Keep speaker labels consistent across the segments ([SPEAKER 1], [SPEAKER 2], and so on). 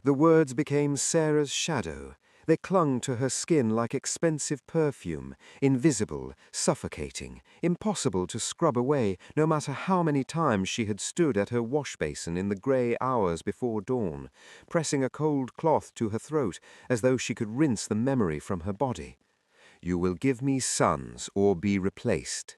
[SPEAKER 1] The words became Sarah's shadow. They clung to her skin like expensive perfume, invisible, suffocating, impossible to scrub away, no matter how many times she had stood at her wash basin in the grey hours before dawn, pressing a cold cloth to her throat as though she could rinse the memory from her body. You will give me sons or be replaced.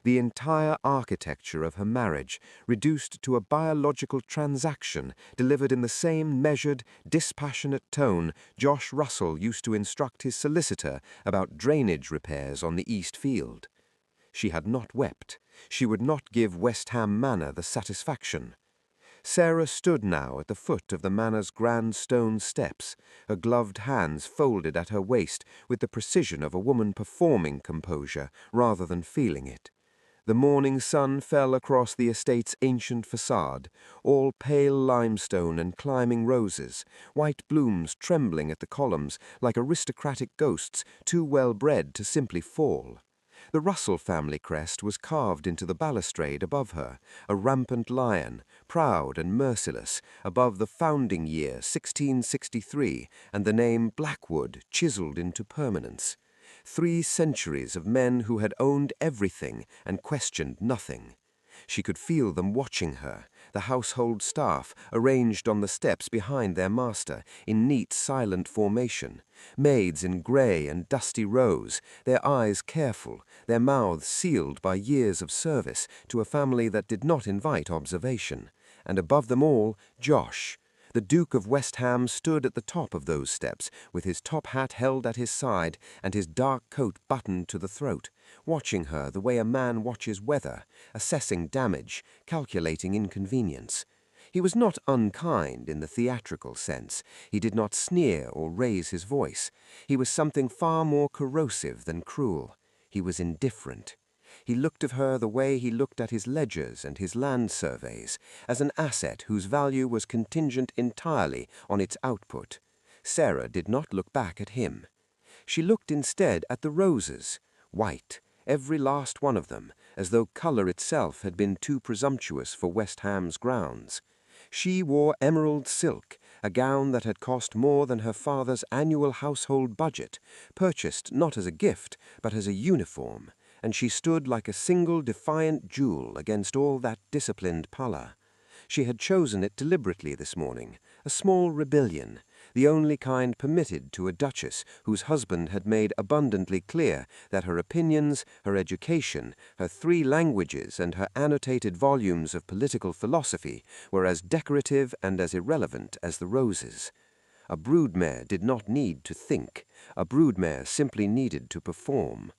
[SPEAKER 1] The entire architecture of her marriage, reduced to a biological transaction, delivered in the same measured, dispassionate tone Josh Russell used to instruct his solicitor about drainage repairs on the East Field. She had not wept. She would not give West Ham Manor the satisfaction. Sarah stood now at the foot of the manor's grand stone steps, her gloved hands folded at her waist with the precision of a woman performing composure rather than feeling it. The morning sun fell across the estate's ancient facade, all pale limestone and climbing roses, white blooms trembling at the columns like aristocratic ghosts too well bred to simply fall. The Russell family crest was carved into the balustrade above her, a rampant lion, proud and merciless, above the founding year 1663 and the name Blackwood chiseled into permanence. 3 centuries of men who had owned everything and questioned nothing. She could feel them watching her, the household staff arranged on the steps behind their master in neat silent formation, maids in grey and dusty rows, their eyes careful, their mouths sealed by years of service to a family that did not invite observation, and above them all, Josh. The Duke of West Ham stood at the top of those steps, with his top hat held at his side and his dark coat buttoned to the throat, watching her the way a man watches weather, assessing damage, calculating inconvenience. He was not unkind in the theatrical sense. He did not sneer or raise his voice. He was something far more corrosive than cruel. He was indifferent. He looked at her the way he looked at his ledgers and his land surveys, as an asset whose value was contingent entirely on its output. Sarah did not look back at him. She looked instead at the roses, white, every last one of them, as though colour itself had been too presumptuous for West Ham's grounds. She wore emerald silk, a gown that had cost more than her father's annual household budget, purchased not as a gift, but as a uniform, and she stood like a single defiant jewel against all that disciplined pallor. She had chosen it deliberately this morning, a small rebellion, the only kind permitted to a duchess whose husband had made abundantly clear that her opinions, her education, her 3 languages, and her annotated volumes of political philosophy were as decorative and as irrelevant as the roses. A broodmare did not need to think. A broodmare simply needed to perform.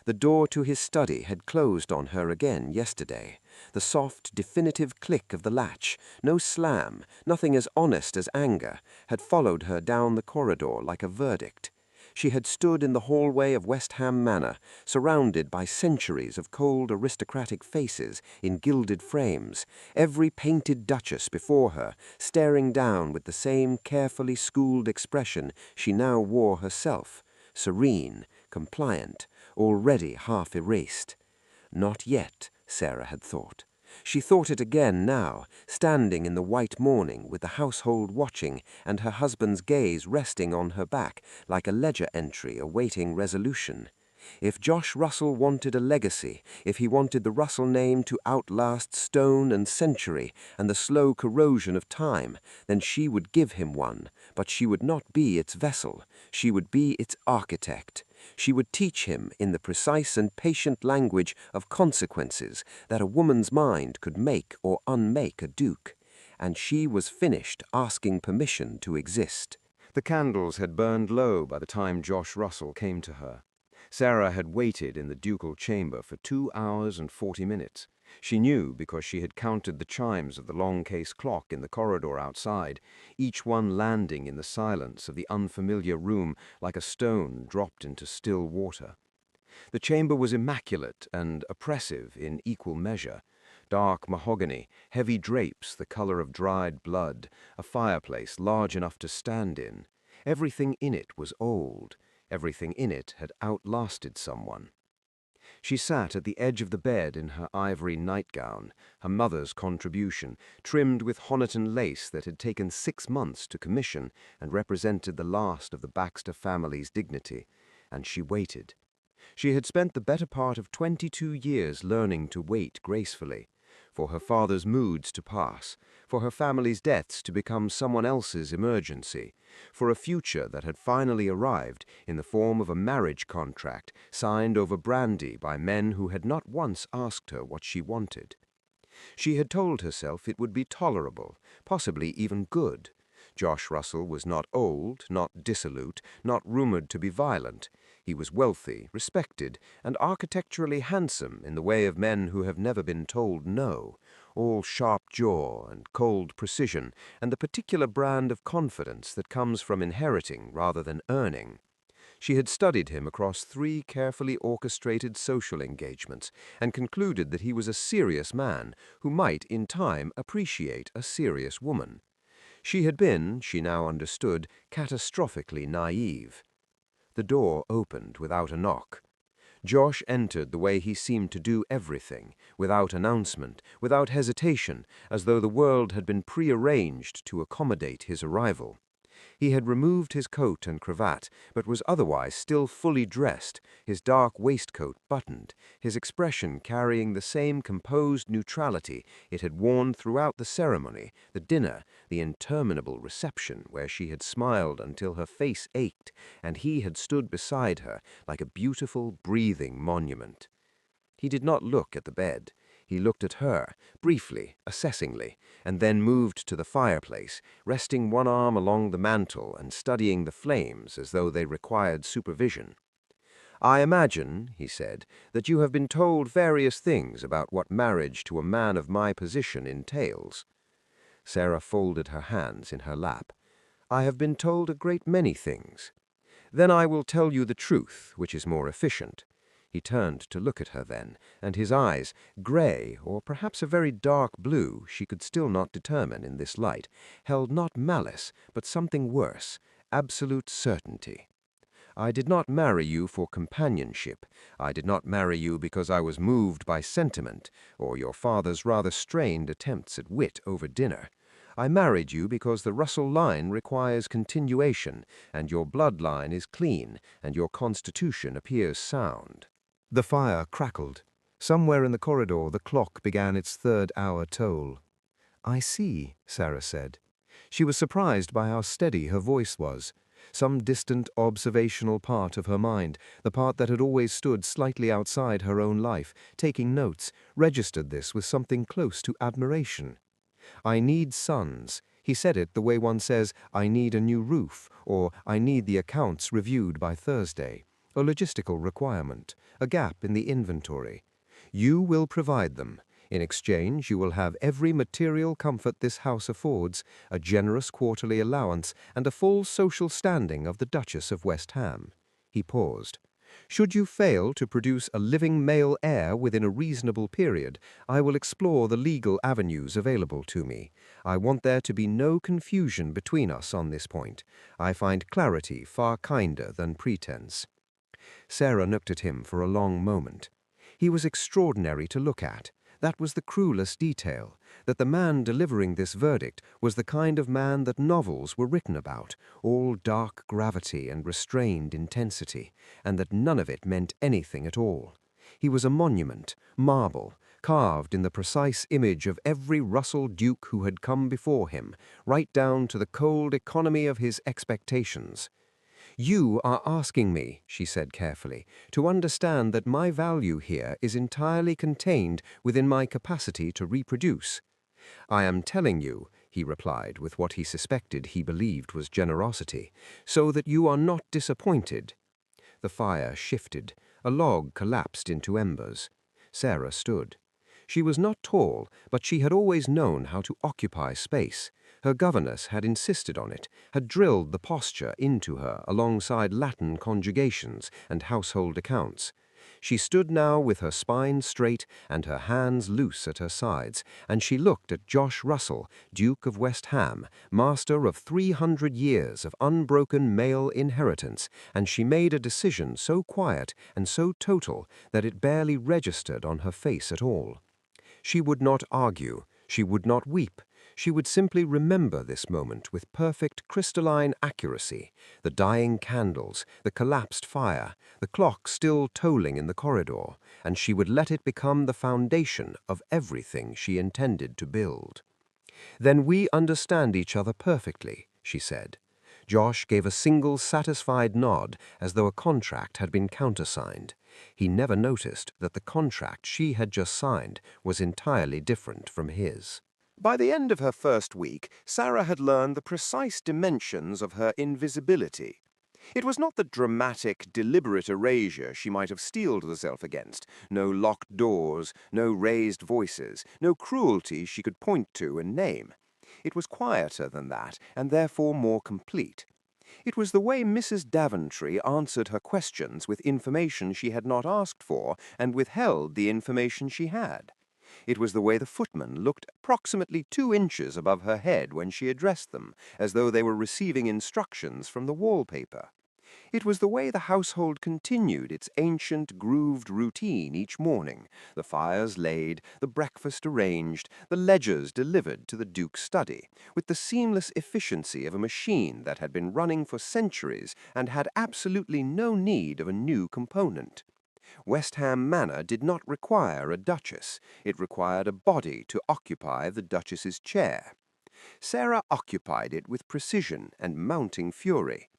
[SPEAKER 1] The door to his study had closed on her again yesterday. The soft, definitive click of the latch, no slam, nothing as honest as anger, had followed her down the corridor like a verdict. She had stood in the hallway of West Ham Manor, surrounded by centuries of cold aristocratic faces in gilded frames, every painted duchess before her, staring down with the same carefully schooled expression she now wore herself, serene, compliant, already half erased. Not yet, Sarah had thought. She thought it again now, standing in the white morning with the household watching and her husband's gaze resting on her back like a ledger entry awaiting resolution. If Josh Russell wanted a legacy, if he wanted the Russell name to outlast stone and century and the slow corrosion of time, then she would give him one, but she would not be its vessel. She would be its architect. She would teach him in the precise and patient language of consequences that a woman's mind could make or unmake a duke. And she was finished asking permission to exist. The candles had burned low by the time Josh Russell came to her. Sarah had waited in the ducal chamber for 2 hours and 40 minutes. She knew because she had counted the chimes of the long case clock in the corridor outside, each one landing in the silence of the unfamiliar room like a stone dropped into still water. The chamber was immaculate and oppressive in equal measure. Dark mahogany, heavy drapes the color of dried blood, a fireplace large enough to stand in. Everything in it was old. Everything in it had outlasted someone. She sat at the edge of the bed in her ivory nightgown, her mother's contribution, trimmed with Honiton lace that had taken 6 months to commission and represented the last of the Baxter family's dignity, and she waited. She had spent the better part of 22 years learning to wait gracefully, for her father's moods to pass, for her family's deaths to become someone else's emergency, for a future that had finally arrived in the form of a marriage contract signed over brandy by men who had not once asked her what she wanted. She had told herself it would be tolerable, possibly even good. Josh Russell was not old, not dissolute, not rumored to be violent. He was wealthy, respected, and architecturally handsome in the way of men who have never been told no, all sharp jaw and cold precision, and the particular brand of confidence that comes from inheriting rather than earning. She had studied him across 3 carefully orchestrated social engagements and concluded that he was a serious man who might, in time, appreciate a serious woman. She had been, she now understood, catastrophically naive. The door opened without a knock. Josh entered the way he seemed to do everything, without announcement, without hesitation, as though the world had been prearranged to accommodate his arrival. He had removed his coat and cravat, but was otherwise still fully dressed, his dark waistcoat buttoned, his expression carrying the same composed neutrality it had worn throughout the ceremony, the dinner, the interminable reception where she had smiled until her face ached, and he had stood beside her like a beautiful, breathing monument. He did not look at the bed. He looked at her, briefly, assessingly, and then moved to the fireplace, resting one arm along the mantel and studying the flames as though they required supervision. "I imagine," he said, "that you have been told various things about what marriage to a man of my position entails." Sarah folded her hands in her lap. "I have been told a great many things." "Then I will tell you the truth, which is more efficient." He turned to look at her then, and his eyes, gray or perhaps a very dark blue, she could still not determine in this light, held not malice, but something worse, absolute certainty. "I did not marry you for companionship. I did not marry you because I was moved by sentiment, or your father's rather strained attempts at wit over dinner. I married you because the Russell line requires continuation, and your bloodline is clean, and your constitution appears sound." The fire crackled. Somewhere in the corridor the clock began its 3rd hour toll. "I see," Sarah said. She was surprised by how steady her voice was. Some distant observational part of her mind, the part that had always stood slightly outside her own life, taking notes, registered this with something close to admiration. "I need sons." He said it the way one says, "I need a new roof," or "I need the accounts reviewed by Thursday." A logistical requirement, a gap in the inventory. "You will provide them. In exchange, you will have every material comfort this house affords, a generous quarterly allowance, and a full social standing of the Duchess of West Ham." He paused. "Should you fail to produce a living male heir within a reasonable period, I will explore the legal avenues available to me. I want there to be no confusion between us on this point. I find clarity far kinder than pretense." Sarah looked at him for a long moment. He was extraordinary to look at. That was the cruelest detail, that the man delivering this verdict was the kind of man that novels were written about, all dark gravity and restrained intensity, and that none of it meant anything at all. He was a monument, marble, carved in the precise image of every Russell Duke who had come before him, right down to the cold economy of his expectations. "You are asking me," she said carefully, "to understand that my value here is entirely contained within my capacity to reproduce." "I am telling you," he replied with what he suspected he believed was generosity, "so that you are not disappointed." The fire shifted. A log collapsed into embers. Sarah stood. She was not tall, but she had always known how to occupy space. Her governess had insisted on it, had drilled the posture into her alongside Latin conjugations and household accounts. She stood now with her spine straight and her hands loose at her sides, and she looked at Josh Russell, Duke of West Ham, master of 300 years of unbroken male inheritance, and she made a decision so quiet and so total that it barely registered on her face at all. She would not argue, she would not weep, she would simply remember this moment with perfect crystalline accuracy, the dying candles, the collapsed fire, the clock still tolling in the corridor, and she would let it become the foundation of everything she intended to build. "Then we understand each other perfectly," she said. Josh gave a single satisfied nod as though a contract had been countersigned. He never noticed that the contract she had just signed was entirely different from his. By the end of her first week, Sarah had learned the precise dimensions of her invisibility. It was not the dramatic, deliberate erasure she might have steeled herself against, no locked doors, no raised voices, no cruelty she could point to and name. It was quieter than that, and therefore more complete. It was the way Mrs. Daventry answered her questions with information she had not asked for and withheld the information she had. It was the way the footman looked approximately 2 inches above her head when she addressed them, as though they were receiving instructions from the wallpaper. It was the way the household continued its ancient, grooved routine each morning, the fires laid, the breakfast arranged, the ledgers delivered to the Duke's study, with the seamless efficiency of a machine that had been running for centuries and had absolutely no need of a new component. West Ham Manor did not require a duchess. It required a body to occupy the duchess's chair. Sarah occupied it with precision and mounting fury.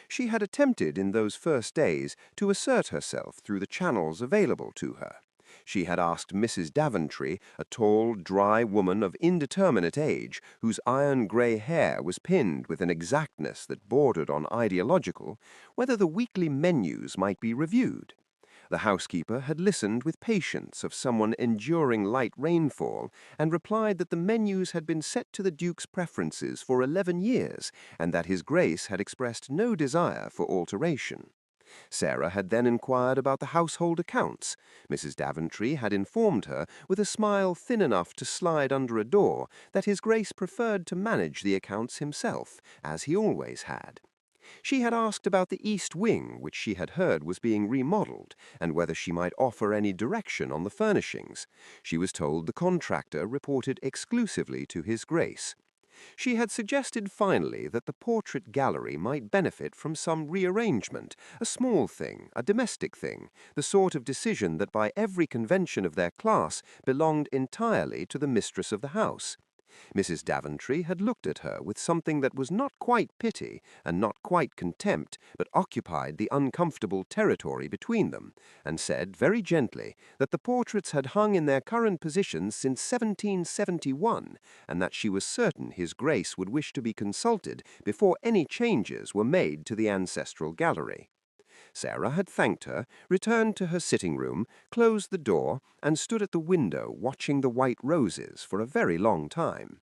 [SPEAKER 1] She had attempted in those first days to assert herself through the channels available to her. She had asked Mrs. Daventry, a tall, dry woman of indeterminate age, whose iron-grey hair was pinned with an exactness that bordered on ideological, whether the weekly menus might be reviewed. The housekeeper had listened with patience of someone enduring light rainfall and replied that the menus had been set to the Duke's preferences for 11 years and that His Grace had expressed no desire for alteration. Sarah had then inquired about the household accounts. Mrs. Daventry had informed her, with a smile thin enough to slide under a door, that His Grace preferred to manage the accounts himself, as he always had. She had asked about the east wing, which she had heard was being remodeled, and whether she might offer any direction on the furnishings. She was told the contractor reported exclusively to His Grace. She had suggested finally that the portrait gallery might benefit from some rearrangement, a small thing, a domestic thing, the sort of decision that by every convention of their class belonged entirely to the mistress of the house. Mrs. Daventry had looked at her with something that was not quite pity and not quite contempt, but occupied the uncomfortable territory between them, and said very gently that the portraits had hung in their current positions since 1771, and that she was certain His Grace would wish to be consulted before any changes were made to the ancestral gallery. Sarah had thanked her, returned to her sitting-room, closed the door, and stood at the window watching the white roses for a very long time.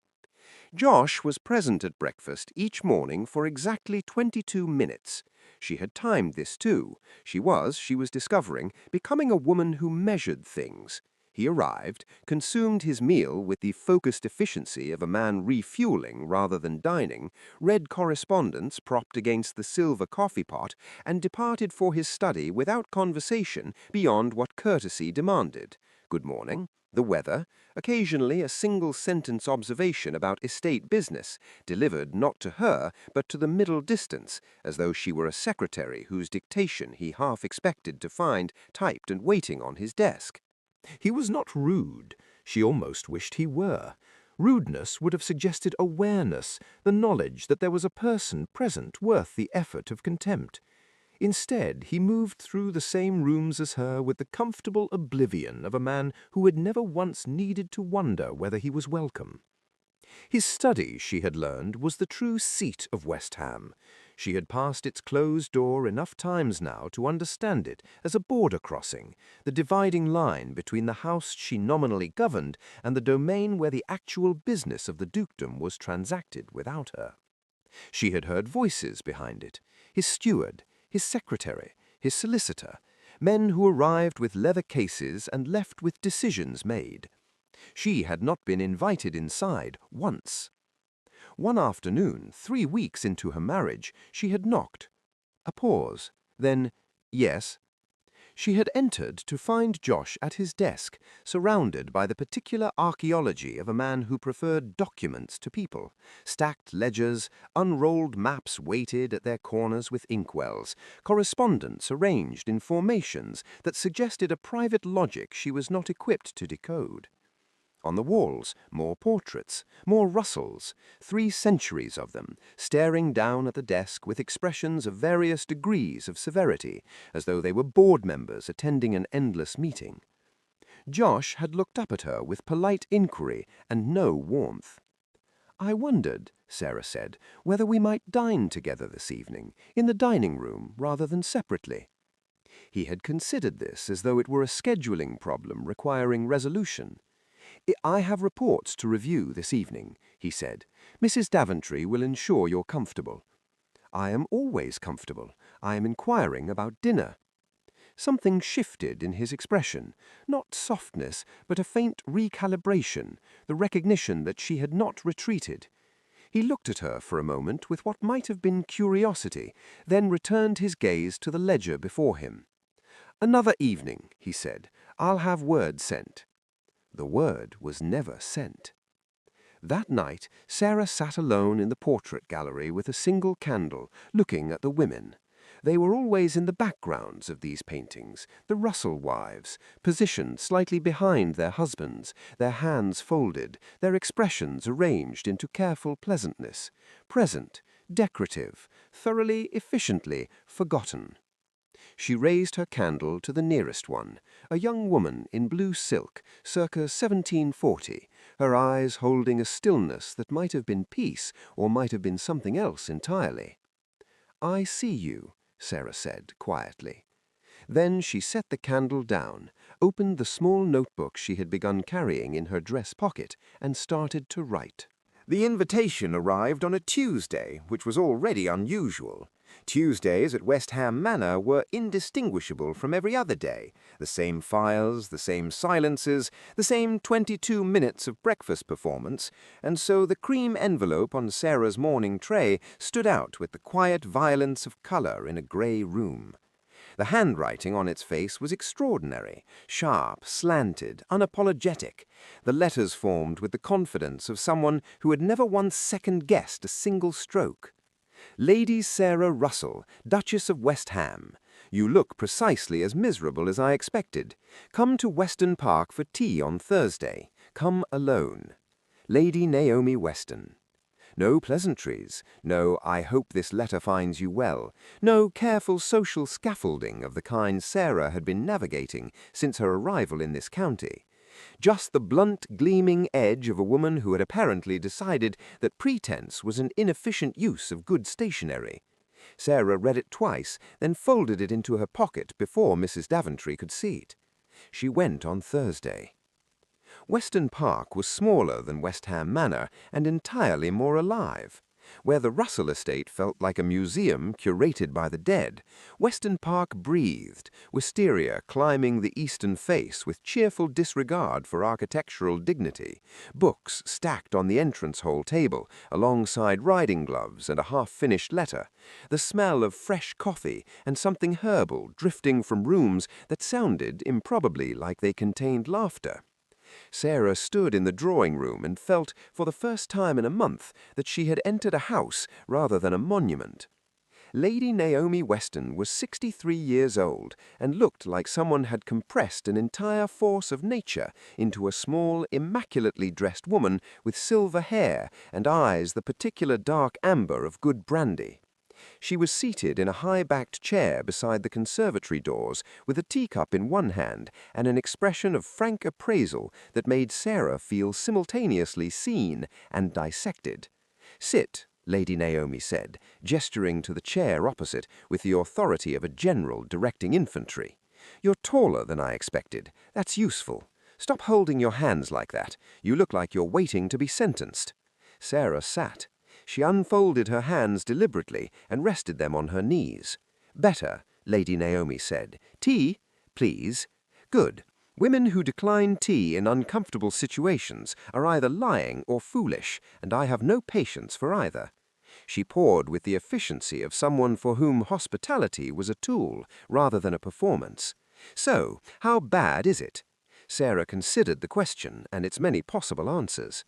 [SPEAKER 1] Josh was present at breakfast each morning for exactly 22 minutes. She had timed this too. She was discovering, becoming a woman who measured things. He arrived, consumed his meal with the focused efficiency of a man refueling rather than dining, read correspondence propped against the silver coffee pot, and departed for his study without conversation beyond what courtesy demanded. Good morning, the weather, occasionally a single-sentence observation about estate business, delivered not to her but to the middle distance, as though she were a secretary whose dictation he half expected to find typed and waiting on his desk. He was not rude. She almost wished he were. Rudeness would have suggested awareness, the knowledge that there was a person present worth the effort of contempt. Instead, he moved through the same rooms as her with the comfortable oblivion of a man who had never once needed to wonder whether he was welcome. His study, she had learned, was the true seat of West Ham. She had passed its closed door enough times now to understand it as a border crossing, the dividing line between the house she nominally governed and the domain where the actual business of the dukedom was transacted without her. She had heard voices behind it, his steward, his secretary, his solicitor,
[SPEAKER 2] men who arrived with leather cases and left with decisions made. She had not been invited inside once. One afternoon, 3 weeks into her marriage, she had knocked. A pause. Then, yes. She had entered to find Josh at his desk, surrounded by the particular archaeology of a man who preferred documents to people, stacked ledgers, unrolled maps weighted at their corners with inkwells, correspondence arranged in formations that suggested a private logic she was not equipped to decode. On the walls, more portraits, more Russells, 3 centuries of them, staring down at the desk with expressions of various degrees of severity, as though they were board members attending an endless meeting. Josh had looked up at her with polite inquiry and no warmth. "I wondered," Sarah said, "whether we might dine together this evening, in the dining room rather than separately." He had considered this as though it were a scheduling problem requiring resolution. "I have reports to review this evening," he said. "Mrs. Daventry will ensure you're comfortable." "I am always comfortable. I am inquiring about dinner." Something shifted in his expression, not softness, but a faint recalibration, the recognition that she had not retreated. He looked at her for a moment with what might have been curiosity, then returned his gaze to the ledger before him. "Another evening," he said. "I'll have word sent." The word was never sent. That night, Sarah sat alone in the portrait gallery with a single candle, looking at the women. They were always in the backgrounds of these paintings, the Russell wives, positioned slightly behind their husbands, their hands folded, their expressions arranged into careful pleasantness, present, decorative, thoroughly, efficiently forgotten. She raised her candle to the nearest one, a young woman in blue silk, circa 1740, her eyes holding a stillness that might have been peace or might have been something else entirely. "I see you," Sarah said quietly. Then she set the candle down, opened the small notebook she had begun carrying in her dress pocket, and started to write. The invitation arrived on a Tuesday, which was already unusual. Tuesdays at West Ham Manor were indistinguishable from every other day. The same files, the same silences, the same 22 minutes of breakfast performance, and so the cream envelope on Sarah's morning tray stood out with the quiet violence of color in a grey room. The handwriting on its face was extraordinary, sharp, slanted, unapologetic. The letters formed with the confidence of someone who had never once second-guessed a single stroke. "Lady Sarah Russell, Duchess of West Ham. You look precisely as miserable as I expected. Come to Weston Park for tea on Thursday. Come alone. Lady Naomi Weston." No pleasantries, no "I hope this letter finds you well," no careful social scaffolding of the kind Sarah had been navigating since her arrival in this county. Just the blunt, gleaming edge of a woman who had apparently decided that pretense was an inefficient use of good stationery. Sarah read it twice, then folded it into her pocket before Mrs. Daventry could see it. She went on Thursday. Weston Park was smaller than West Ham Manor and entirely more alive. Where the Russell estate felt like a museum curated by the dead, Weston Park breathed, wisteria climbing the eastern face with cheerful disregard for architectural dignity, books stacked on the entrance hall table alongside riding gloves and a half-finished letter, the smell of fresh coffee and something herbal drifting from rooms that sounded improbably like they contained laughter. Sarah stood in the drawing-room and felt, for the first time in a month, that she had entered a house rather than a monument. Lady Naomi Weston was 63 years old and looked like someone had compressed an entire force of nature into a small, immaculately dressed woman with silver hair and eyes the particular dark amber of good brandy. She was seated in a high-backed chair beside the conservatory doors with a teacup in one hand and an expression of frank appraisal that made Sarah feel simultaneously seen and dissected. "Sit," Lady Naomi said, gesturing to the chair opposite with the authority of a general directing infantry. "You're taller than I expected. That's useful. Stop holding your hands like that. You look like you're waiting to be sentenced." Sarah sat. She unfolded her hands deliberately and rested them on her knees. "Better," Lady Naomi said. "Tea?" Please. Good. Women who decline tea in uncomfortable situations are either lying or foolish, and I have no patience for either. She poured with the efficiency of someone for whom hospitality was a tool rather than a performance. So, how bad is it? Sarah considered the question and its many possible answers.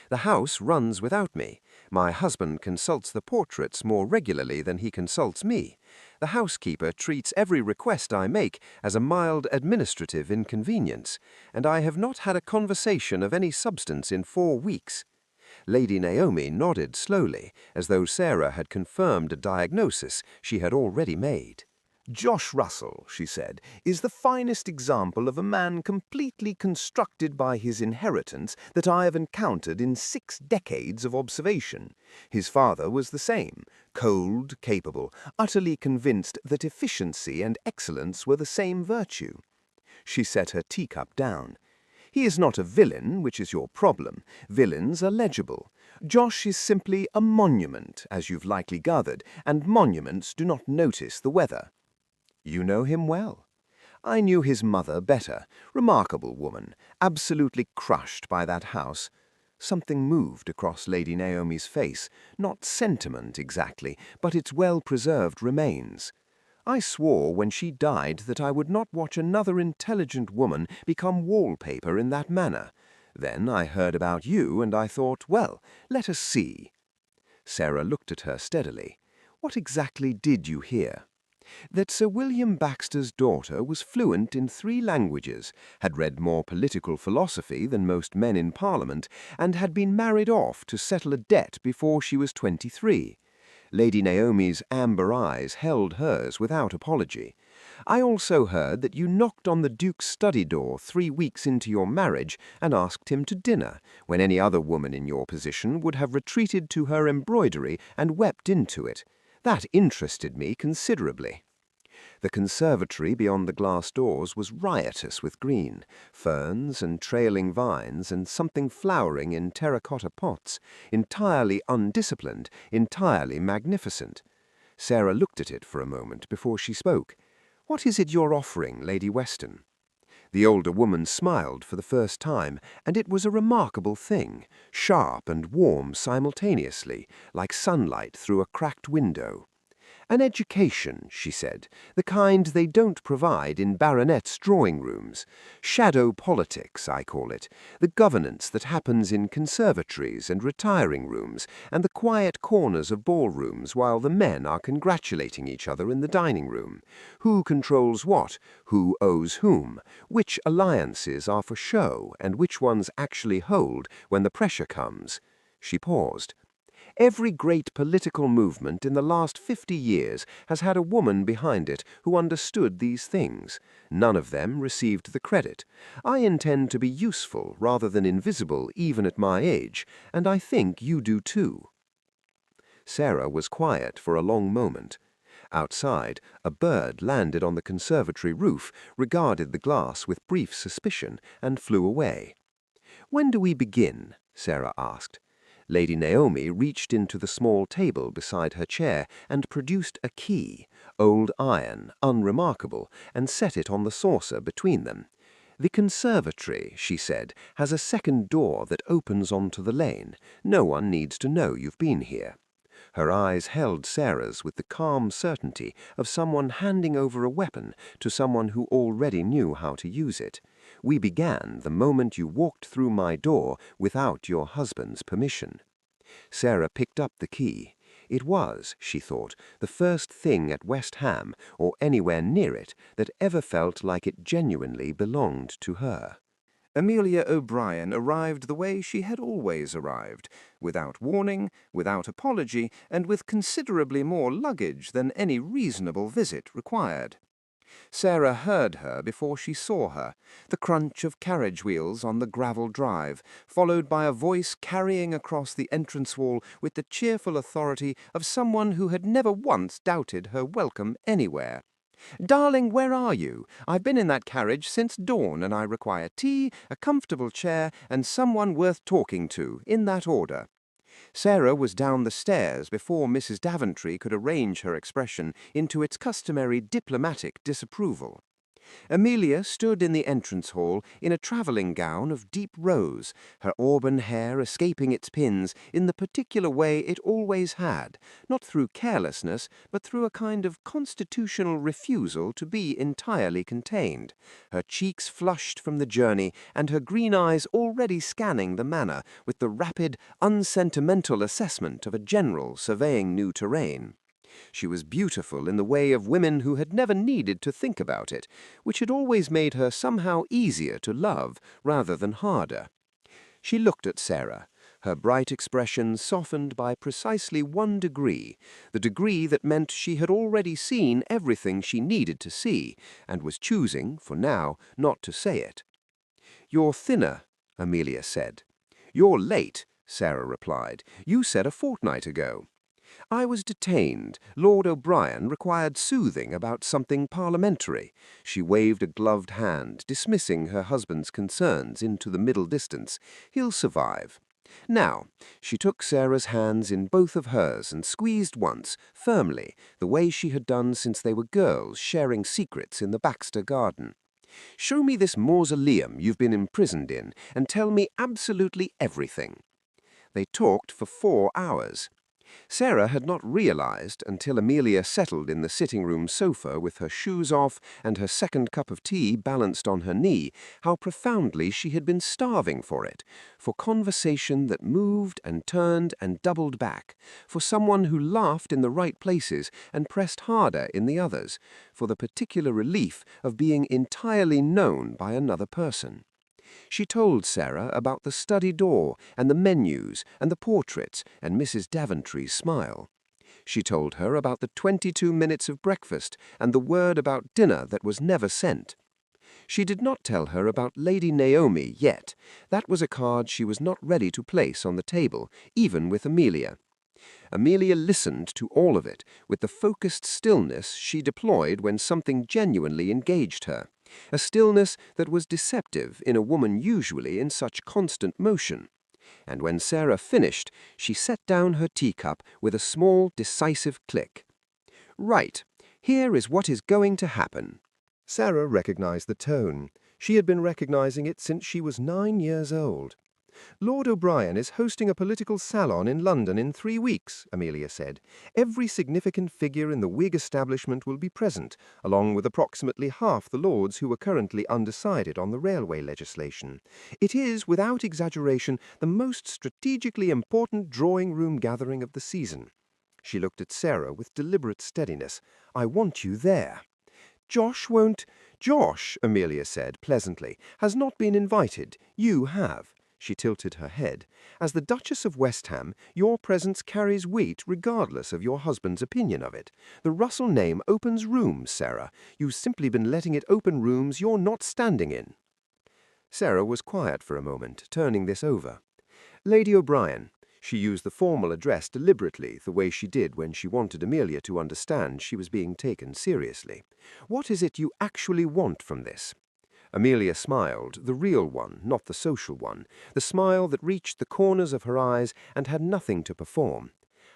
[SPEAKER 2] The house runs without me. My husband consults the portraits more regularly than he consults me. The housekeeper treats every request I make as a mild administrative inconvenience, and I have not had a conversation of any substance in 4 weeks. Lady Naomi nodded slowly, as though Sarah had confirmed a diagnosis she had already made.
[SPEAKER 3] Josh Russell, she said, is the finest example of a man completely constructed by his inheritance that I have encountered in 6 decades of observation. His father was the same, cold, capable, utterly convinced that efficiency and excellence were the same virtue. She set her teacup down. He is not a villain, which is your problem. Villains are legible. Josh is simply a monument, as you've likely gathered, and monuments do not notice the weather. You know him well. I knew his mother better. Remarkable woman, absolutely crushed by that house. Something moved across Lady Naomi's face, not sentiment exactly, but its well-preserved remains. I swore when she died that I would not watch another intelligent woman become wallpaper in that manner. Then I heard about you, and I thought, well, let us see. Sarah looked at her steadily. What exactly did you hear? That Sir William Baxter's daughter was fluent in 3 languages, had read more political philosophy than most men in Parliament, and had been married off to settle a debt before she was 23. Lady Naomi's amber eyes held hers without apology. I also heard that you knocked on the Duke's study door 3 weeks into your marriage and asked him to dinner, when any other woman in your position would have retreated to her embroidery and wept into it. That interested me considerably. The conservatory beyond the glass doors was riotous with green, ferns and trailing vines and something flowering in terracotta pots, entirely undisciplined, entirely magnificent. Sarah looked at it for a moment before she spoke. "What is it you're offering, Lady Weston?" The older woman smiled for the first time, and it was a remarkable thing, sharp and warm simultaneously, like sunlight through a cracked window. "An education," she said, "the kind they don't provide in baronets' drawing-rooms. Shadow politics, I call it, the governance that happens in conservatories and retiring rooms and the quiet corners of ballrooms while the men are congratulating each other in the dining-room. Who controls what, who owes whom, which alliances are for show and which ones actually hold when the pressure comes." She paused. "Every great political movement in the last 50 years has had a woman behind it who understood these things. None of them received the credit. I intend to be useful rather than invisible even at my age, and I think you do too." Sarah was quiet for a long moment. Outside, a bird landed on the conservatory roof, regarded the glass with brief suspicion, and flew away. "When do we begin?" Sarah asked. Lady Naomi reached into the small table beside her chair and produced a key, old iron, unremarkable, and set it on the saucer between them. "The conservatory," she said, "has a second door that opens onto the lane. No one needs to know you've been here." Her eyes held Sarah's with the calm certainty of someone handing over a weapon to someone who already knew how to use it. "We began the moment you walked through my door without your husband's permission." Sarah picked up the key. It was, she thought, the first thing at West Ham, or anywhere near it, that ever felt like it genuinely belonged to her.
[SPEAKER 4] Amelia O'Brien arrived the way she had always arrived, without warning, without apology, and with considerably more luggage than any reasonable visit required. Sarah heard her before she saw her, the crunch of carriage wheels on the gravel drive, followed by a voice carrying across the entrance wall with the cheerful authority of someone who had never once doubted her welcome anywhere. "Darling, where are you? I've been in that carriage since dawn, and I require tea, a comfortable chair, and someone worth talking to, in that order." Sarah was down the stairs before Mrs. Daventry could arrange her expression into its customary diplomatic disapproval.
[SPEAKER 2] Amelia stood in the entrance hall in a travelling gown of deep rose, her auburn hair escaping its pins in the particular way it always had, not through carelessness, but through a kind of constitutional refusal to be entirely contained, her cheeks flushed from the journey, and her green eyes already scanning the manor with the rapid, unsentimental assessment of a general surveying new terrain. She was beautiful in the way of women who had never needed to think about it, which had always made her somehow easier to love rather than harder. She looked at Sarah, her bright expression softened by precisely 1 degree, the degree that meant she had already seen everything she needed to see, and was choosing, for now, not to say it. "You're thinner," Amelia said. "You're late," Sarah replied. "You said a fortnight ago." "I was detained. Lord O'Brien required soothing about something parliamentary." She waved a gloved hand, dismissing her husband's concerns into the middle distance. "He'll survive." Now, she took Sarah's hands in both of hers and squeezed once, firmly, the way she had done since they were girls sharing secrets in the Baxter garden. "Show me this mausoleum you've been imprisoned in, and tell me absolutely everything." They talked for 4 hours. Sarah had not realized, until Amelia settled in the sitting-room sofa with her shoes off and her second cup of tea balanced on her knee, how profoundly she had been starving for it, for conversation that moved and turned and doubled back, for someone who laughed in the right places and pressed harder in the others, for the particular relief of being entirely known by another person. She told Sarah about the study door and the menus and the portraits and Mrs. Daventry's smile. She told her about the 22 minutes of breakfast and the word about dinner that was never sent. She did not tell her about Lady Naomi yet. That was a card she was not ready to place on the table, even with Amelia. Amelia listened to all of it with the focused stillness she deployed when something genuinely engaged her, a stillness that was deceptive in a woman usually in such constant motion. And when Sarah finished, she set down her teacup with a small, decisive click. "Right, here is what is going to happen."
[SPEAKER 3] Sarah recognized the tone. She had been recognizing it since she was 9 years old. "Lord O'Brien is hosting a political salon in London in 3 weeks," Amelia said. "Every significant figure in the Whig establishment will be present, along with approximately half the lords who are currently undecided on the railway legislation. It is, without exaggeration, the most strategically important drawing-room gathering of the season." She looked at Sarah with deliberate steadiness. "I want you there." "Josh won't—" "Josh," Amelia said pleasantly, "has not been invited. You have." She tilted her head. "As the Duchess of West Ham, your presence carries weight regardless of your husband's opinion of it. The Russell name opens rooms, Sarah. You've simply been letting it open rooms you're not standing in." Sarah was quiet for a moment, turning this over. "Lady O'Brien." She used the formal address deliberately, the way she did when she wanted Amelia to understand she was being taken seriously. "What is it you actually want from this?" Amelia smiled, the real one, not the social one, the smile that reached the corners of her eyes and had nothing to perform.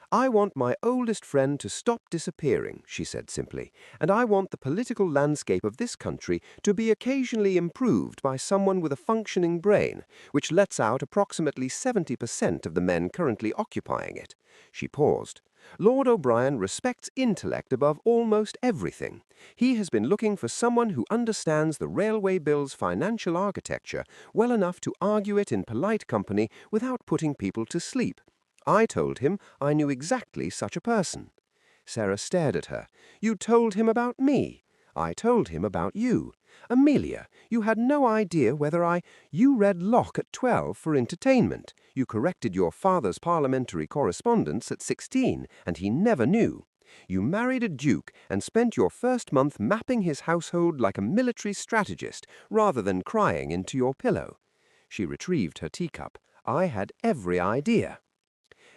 [SPEAKER 3] "I want my oldest friend to stop disappearing," she said simply, "and I want the political landscape of this country to be occasionally improved by someone with a functioning brain, which lets out approximately 70% of the men currently occupying it." She paused. "Lord O'Brien respects intellect above almost everything. He has been looking for someone who understands the railway bill's financial architecture well enough to argue it in polite company without putting people to sleep. I told him I knew exactly such a person." Sarah stared at her. "You told him about me. I told him about you. Amelia, you had no idea whether You read Locke at 12 for entertainment. You corrected your father's parliamentary correspondence at 16, and he never knew. You married a duke and spent your first month mapping his household like a military strategist, rather than crying into your pillow." She retrieved her teacup. "I had every idea."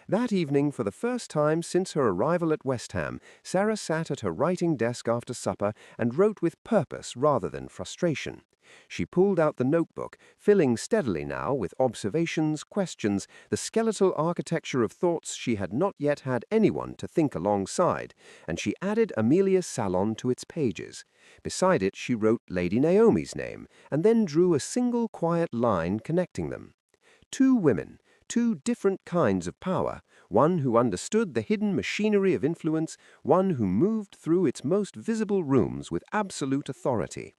[SPEAKER 2] That evening, for the first time since her arrival at West Ham, Sarah sat at her writing desk after supper and wrote with purpose rather than frustration. She pulled out the notebook, filling steadily now with observations, questions, the skeletal architecture of thoughts she had not yet had anyone to think alongside, and she added Amelia's salon to its pages. Beside it she wrote Lady Naomi's name, and then drew a single quiet line connecting them. Two women, two different kinds of power, one who understood the hidden machinery of influence, one who moved through its most visible rooms with absolute authority.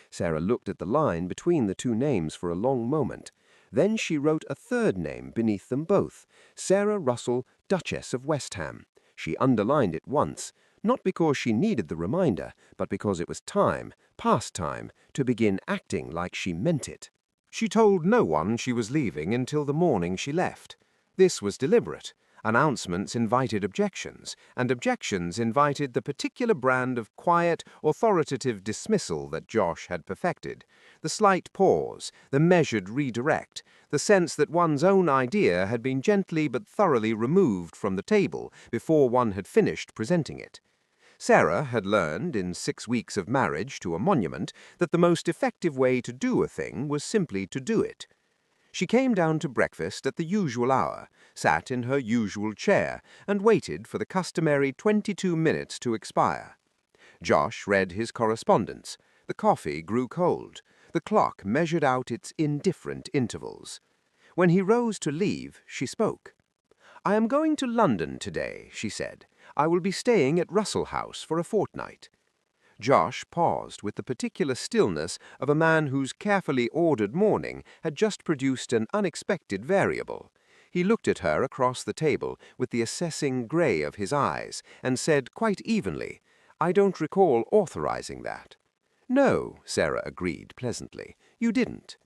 [SPEAKER 2] Sarah looked at the line between the two names for a long moment. Then she wrote a third name beneath them both, Sarah Russell, Duchess of West Ham. She underlined it once, not because she needed the reminder, but because it was time, past time, to begin acting like she meant it.
[SPEAKER 1] She told no one she was leaving until the morning she left. This was deliberate. Announcements invited objections, and objections invited the particular brand of quiet, authoritative dismissal that Josh had perfected. The slight pause, the measured redirect, the sense that one's own idea had been gently but thoroughly removed from the table before one had finished presenting it. Sarah had learned, in 6 weeks of marriage to a monument, that the most effective way to do a thing was simply to do it. She came down to breakfast at the usual hour, sat in her usual chair, and waited for the customary 22 minutes to expire. Josh read his correspondence. The coffee grew cold. The clock measured out its indifferent intervals. When he rose to leave, she spoke. "I am going to London today," she said. "I will be staying at Russell House for a fortnight." Josh paused with the particular stillness of a man whose carefully ordered morning had just produced an unexpected variable. He looked at her across the table with the assessing grey of his eyes and said quite evenly, "I don't recall authorizing that." "No," Sarah agreed pleasantly, "you didn't."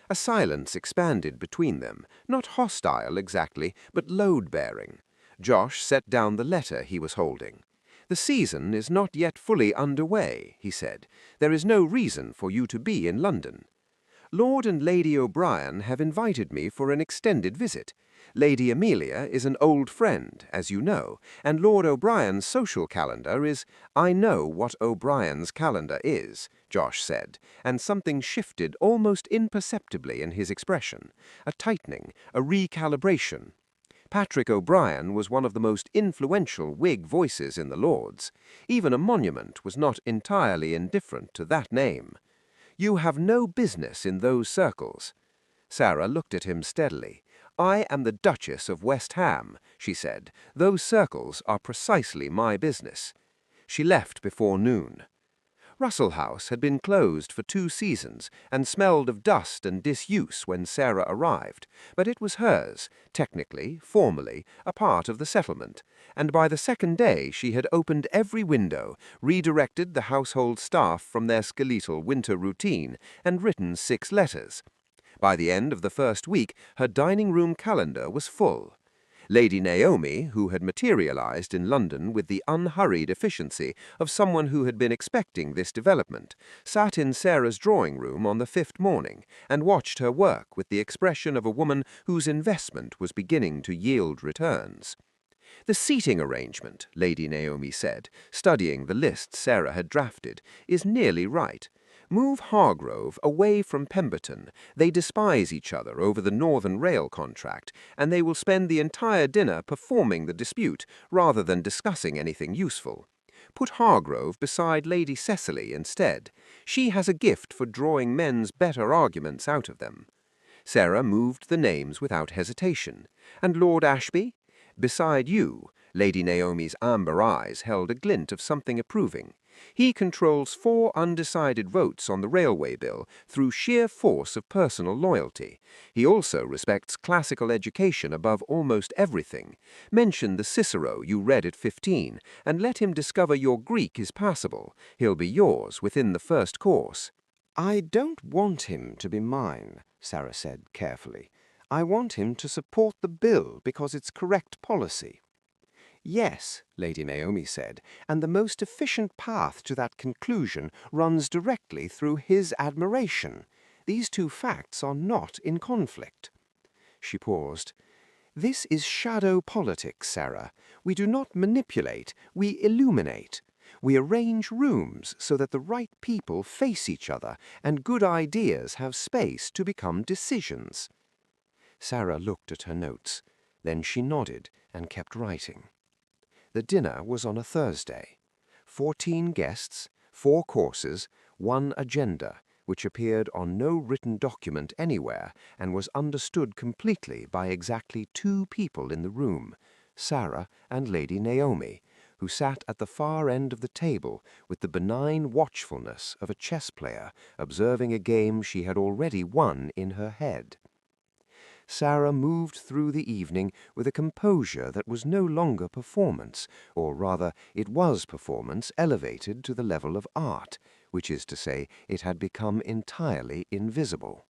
[SPEAKER 1] A silence expanded between them, not hostile exactly, but load-bearing. Josh set down the letter he was holding. "The season is not yet fully underway," he said. "There is no reason for you to be in London. Lord and Lady O'Brien have invited me for an extended visit. Lady Amelia is an old friend, as you know, and Lord O'Brien's social calendar is—" "I know what O'Brien's calendar is," Josh said, and something shifted almost imperceptibly in his expression, a tightening, a recalibration. Patrick O'Brien was one of the most influential Whig voices in the Lords. Even a monument was not entirely indifferent to that name. "You have no business in those circles." Sarah looked at him steadily. "I am the Duchess of West Ham," she said. "Those circles are precisely my business." She left before noon. Russell House had been closed for 2 seasons and smelled of dust and disuse when Sarah arrived, but it was hers, technically, formally, a part of the settlement, and by the second day she had opened every window, redirected the household staff from their skeletal winter routine, and written 6 letters. By the end of the first week, her dining-room calendar was full. Lady Naomi, who had materialized in London with the unhurried efficiency of someone who had been expecting this development, sat in Sarah's drawing-room on the 5th morning and watched her work with the expression of a woman whose investment was beginning to yield returns. "The seating arrangement," Lady Naomi said, studying the list Sarah had drafted, "is nearly right. Move Hargrove away from Pemberton. They despise each other over the Northern Rail contract, and they will spend the entire dinner performing the dispute rather than discussing anything useful. Put Hargrove beside Lady Cecily instead. She has a gift for drawing men's better arguments out of them." Sarah moved the names without hesitation. "And Lord Ashby?" "Beside you." Lady Naomi's amber eyes held a glint of something approving. "He controls 4 undecided votes on the railway bill through sheer force of personal loyalty. He also respects classical education above almost everything. Mention the Cicero you read at 15, and let him discover your Greek is passable. He'll be yours within the first course."
[SPEAKER 2] "I don't want him to be mine," Sarah said carefully. "I want him to support the bill because it's correct policy." "Yes," Lady Naomi said, "and the most efficient path to that conclusion runs directly through his admiration. These 2 facts are not in conflict." She paused. This is shadow politics, Sarah. We do not manipulate, we illuminate. We arrange rooms so that the right people face each other and good ideas have space to become decisions. Sarah looked at her notes. Then she nodded and kept writing. The dinner was on a Thursday. 14 guests, 4 courses, 1 agenda, which appeared on no written document anywhere and was understood completely by exactly 2 people in the room, Sarah and Lady Naomi, who sat at the far end of the table with the benign watchfulness of a chess player observing a game she had already won in her head. Sarah moved through the evening with a composure that was no longer performance, or rather it was performance elevated to the level of art, which is to say, it had become entirely invisible.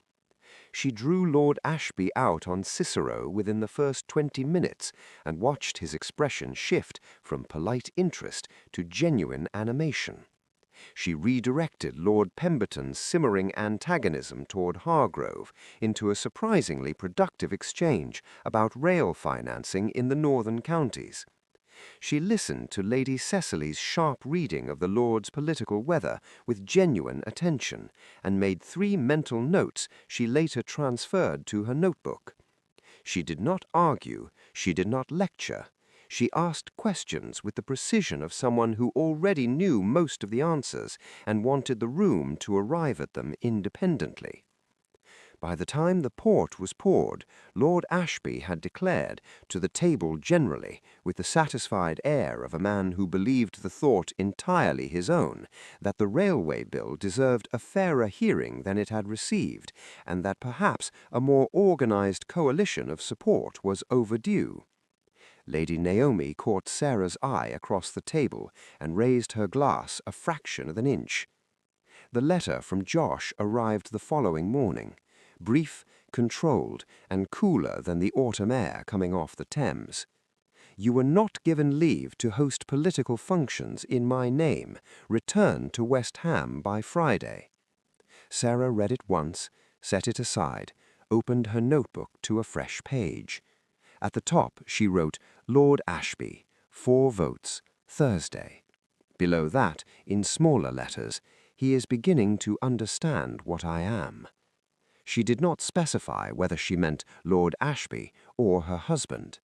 [SPEAKER 2] She drew Lord Ashby out on Cicero within the first 20 minutes and watched his expression shift from polite interest to genuine animation. She redirected Lord Pemberton's simmering antagonism toward Hargrove into a surprisingly productive exchange about rail financing in the northern counties. She listened to Lady Cecily's sharp reading of the Lord's political weather with genuine attention, and made 3 mental notes she later transferred to her notebook. She did not argue, she did not lecture. She asked questions with the precision of someone who already knew most of the answers and wanted the room to arrive at them independently. By the time the port was poured, Lord Ashby had declared, to the table generally, with the satisfied air of a man who believed the thought entirely his own, that the railway bill deserved a fairer hearing than it had received, and that perhaps a more organized coalition of support was overdue. Lady Naomi caught Sarah's eye across the table and raised her glass a fraction of an inch. The letter from Josh arrived the following morning, brief, controlled, and cooler than the autumn air coming off the Thames. You were not given leave to host political functions in my name. Return to West Ham by Friday. Sarah read it once, set it aside, opened her notebook to a fresh page. At the top she wrote, Lord Ashby, 4 votes, Thursday. Below that, in smaller letters, he is beginning to understand what I am. She did not specify whether she meant Lord Ashby or her husband.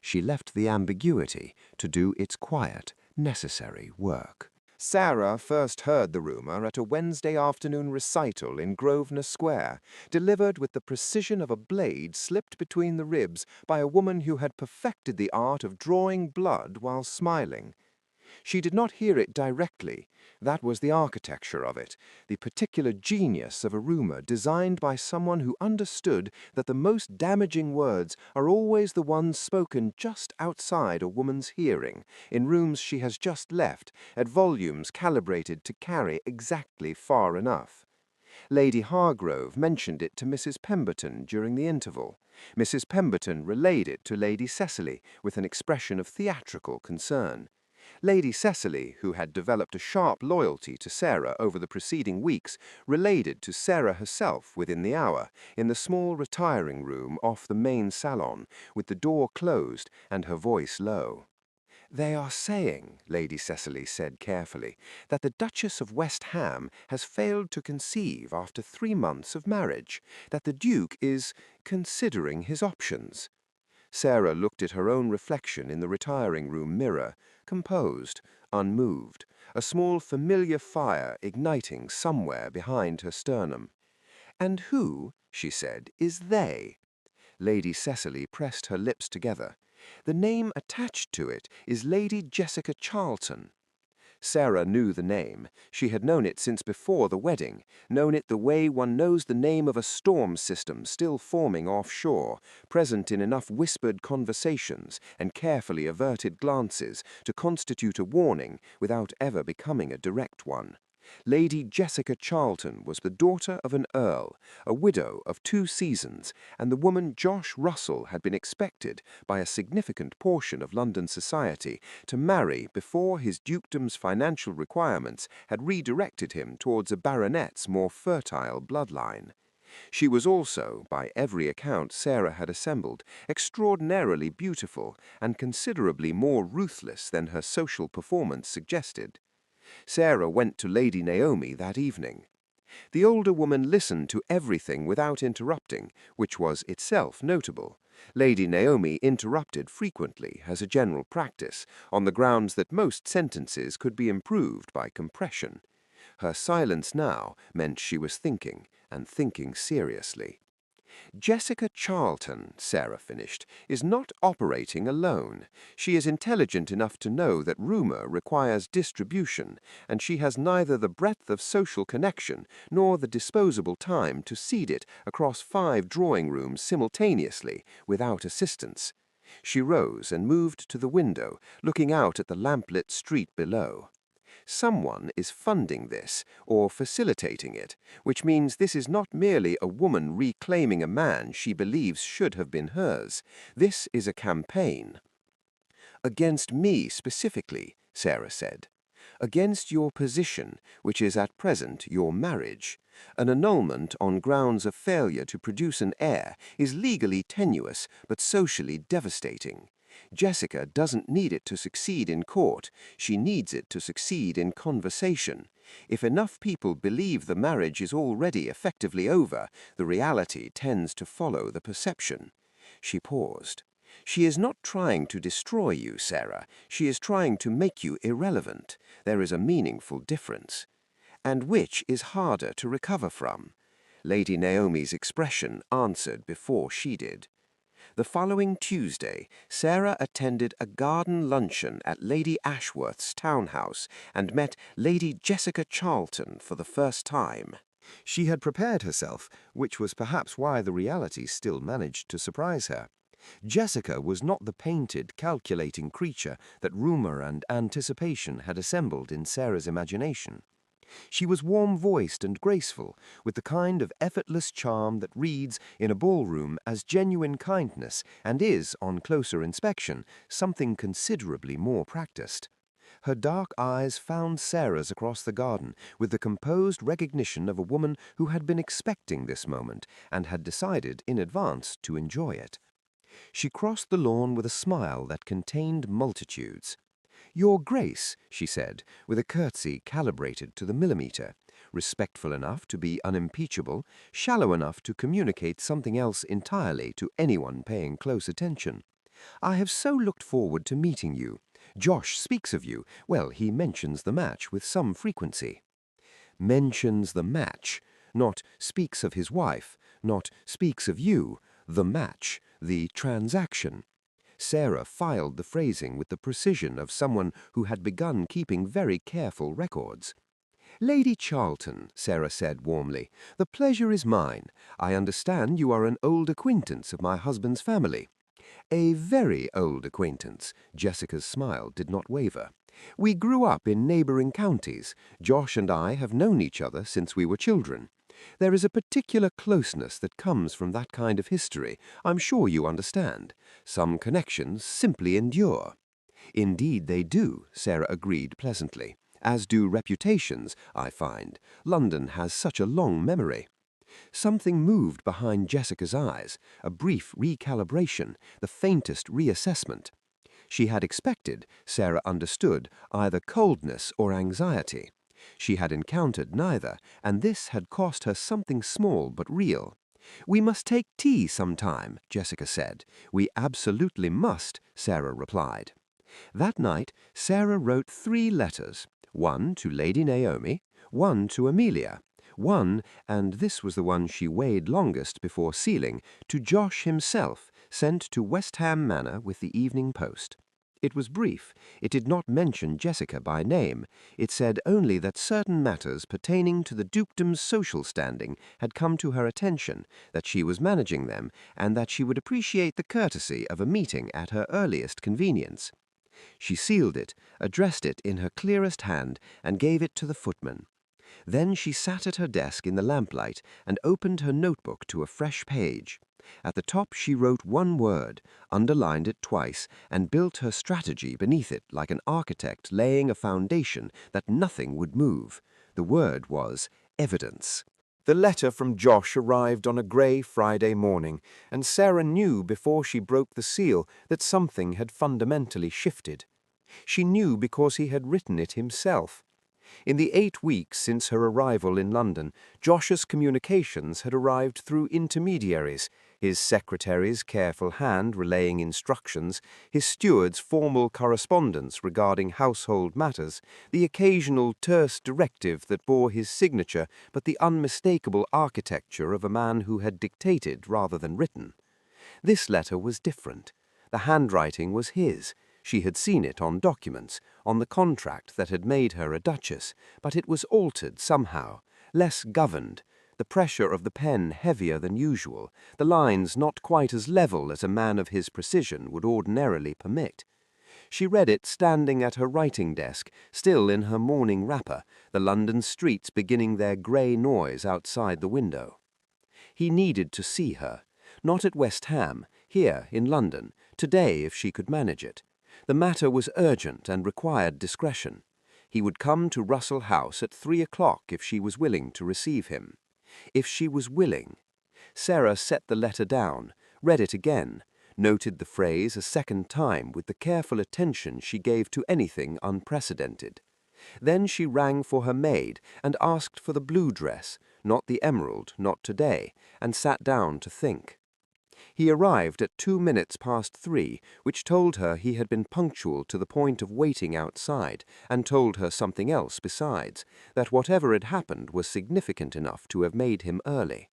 [SPEAKER 2] She left the ambiguity to do its quiet, necessary work.
[SPEAKER 3] Sarah first heard the rumor at a Wednesday afternoon recital in Grosvenor Square, delivered with the precision of a blade slipped between the ribs by a woman who had perfected the art of drawing blood while smiling. She did not hear it directly. That was the architecture of it, the particular genius of a rumor designed by someone who understood that the most damaging words are always the ones spoken just outside a woman's hearing, in rooms she has just left, at volumes calibrated to carry exactly far enough. Lady Hargrove mentioned it to Mrs. Pemberton during the interval. Mrs. Pemberton relayed it to Lady Cecily with an expression of theatrical concern. Lady Cecily, who had developed a sharp loyalty to Sarah over the preceding weeks, relayed it to Sarah herself within the hour, in the small retiring room off the main salon, with the door closed and her voice low. They are saying, Lady Cecily said carefully, that the Duchess of West Ham has failed to conceive after 3 months of marriage, that the Duke is considering his options. Sarah looked at her own reflection in the retiring-room mirror, composed, unmoved, a small familiar fire igniting somewhere behind her sternum. "And who," she said, "is they?" Lady Cecily pressed her lips together. "The name attached to it is Lady Jessica Charlton." Sarah knew the name. She had known it since before the wedding, known it the way one knows the name of a storm system still forming offshore, present in enough whispered conversations and carefully averted glances to constitute a warning without ever becoming a direct one. Lady Jessica Charlton was the daughter of an earl, a widow of 2 seasons, and the woman Josh Russell had been expected, by a significant portion of London society, to marry before his dukedom's financial requirements had redirected him towards a baronet's more fertile bloodline.
[SPEAKER 2] She was also, by every account Sarah had assembled, extraordinarily beautiful and considerably more ruthless than her social performance suggested. Sarah went to Lady Naomi that evening. The older woman listened to everything without interrupting, which was itself notable. Lady Naomi interrupted frequently as a general practice, on the grounds that most sentences could be improved by compression. Her silence now meant she was thinking, and thinking seriously. Jessica Charlton, Sarah finished, is not operating alone. She is intelligent enough to know that rumor requires distribution, and she has neither the breadth of social connection nor the disposable time to seed it across 5 drawing rooms simultaneously, without assistance. She rose and moved to the window, looking out at the lamplit street below. Someone is funding this, or facilitating it, which means this is not merely a woman reclaiming a man she believes should have been hers. This is a campaign. Against me specifically, Sarah said. Against your position, which is at present your marriage. An annulment on grounds of failure to produce an heir is legally tenuous but socially devastating. Jessica doesn't need it to succeed in court. She needs it to succeed in conversation. If enough people believe the marriage is already effectively over, the reality tends to follow the perception. She paused. She is not trying to destroy you, Sarah. She is trying to make you irrelevant. There is a meaningful difference. And which is harder to recover from? Lady Naomi's expression answered before she did. The following Tuesday, Sarah attended a garden luncheon at Lady Ashworth's townhouse and met Lady Jessica Charlton for the first time. She had prepared herself, which was perhaps why the reality still managed to surprise her. Jessica was not the painted, calculating creature that rumor and anticipation had assembled in Sarah's imagination. She was warm-voiced and graceful, with the kind of effortless charm that reads in a ballroom as genuine kindness and is, on closer inspection, something considerably more practiced. Her dark eyes found Sarah's across the garden with the composed recognition of a woman who had been expecting this moment and had decided in advance to enjoy it. She crossed the lawn with a smile that contained multitudes. "Your Grace," she said, with a curtsy calibrated to the millimetre, respectful enough to be unimpeachable, shallow enough to communicate something else entirely to anyone paying close attention. "I have so looked forward to meeting you. Josh speaks of you. Well, he mentions the match with some frequency." Mentions the match, not speaks of his wife, not speaks of you, the match, the transaction. Sarah filed the phrasing with the precision of someone who had begun keeping very careful records. "Lady Charlton," Sarah said warmly, "the pleasure is mine. I understand you are an old acquaintance of my husband's family." "A very old acquaintance." Jessica's smile did not waver. "We grew up in neighboring counties. Josh and I have known each other since we were children. There is a particular closeness that comes from that kind of history. I'm sure you understand. Some connections simply endure." "Indeed they do," Sarah agreed pleasantly. "As do reputations, I find. London has such a long memory." Something moved behind Jessica's eyes, a brief recalibration, the faintest reassessment. She had expected, Sarah understood, either coldness or anxiety. She had encountered neither, and this had cost her something small but real. "We must take tea sometime," Jessica said. "We absolutely must," Sarah replied. That night, Sarah wrote 3 letters, one to Lady Naomi, one to Amelia, one, and this was the one she weighed longest before sealing, to Josh himself, sent to West Ham Manor with the evening post. It was brief. It did not mention Jessica by name. It said only that certain matters pertaining to the dukedom's social standing had come to her attention, that she was managing them, and that she would appreciate the courtesy of a meeting at her earliest convenience. She sealed it, addressed it in her clearest hand, and gave it to the footman. Then she sat at her desk in the lamplight and opened her notebook to a fresh page. At the top she wrote one word, underlined it twice, and built her strategy beneath it like an architect laying a foundation that nothing would move. The word was evidence.
[SPEAKER 3] The letter from Josh arrived on a grey Friday morning, and Sarah knew before she broke the seal that something had fundamentally shifted. She knew because he had written it himself. In the 8 weeks since her arrival in London, Josh's communications had arrived through intermediaries, his secretary's careful hand relaying instructions, his steward's formal correspondence regarding household matters, the occasional terse directive that bore his signature but the unmistakable architecture of a man who had dictated rather than written. This letter was different. The handwriting was his. She had seen it on documents, on the contract that had made her a duchess, but it was altered somehow, less governed, the pressure of the pen heavier than usual, the lines not quite as level as a man of his precision would ordinarily permit. She read it standing at her writing desk, still in her morning wrapper, the London streets beginning their grey noise outside the window. He needed to see her, not at West Ham, here in London, today if she could manage it. The matter was urgent and required discretion. He would come to Russell House at 3 o'clock if she was willing to receive him. If she was willing. Sarah set the letter down, read it again, noted the phrase a second time with the careful attention she gave to anything unprecedented. Then she rang for her maid and asked for the blue dress, not the emerald, not today, and sat down to think. He arrived at 2 minutes past 3, which told her he had been punctual to the point of waiting outside, and told her something else besides, that whatever had happened was significant enough to have made him early.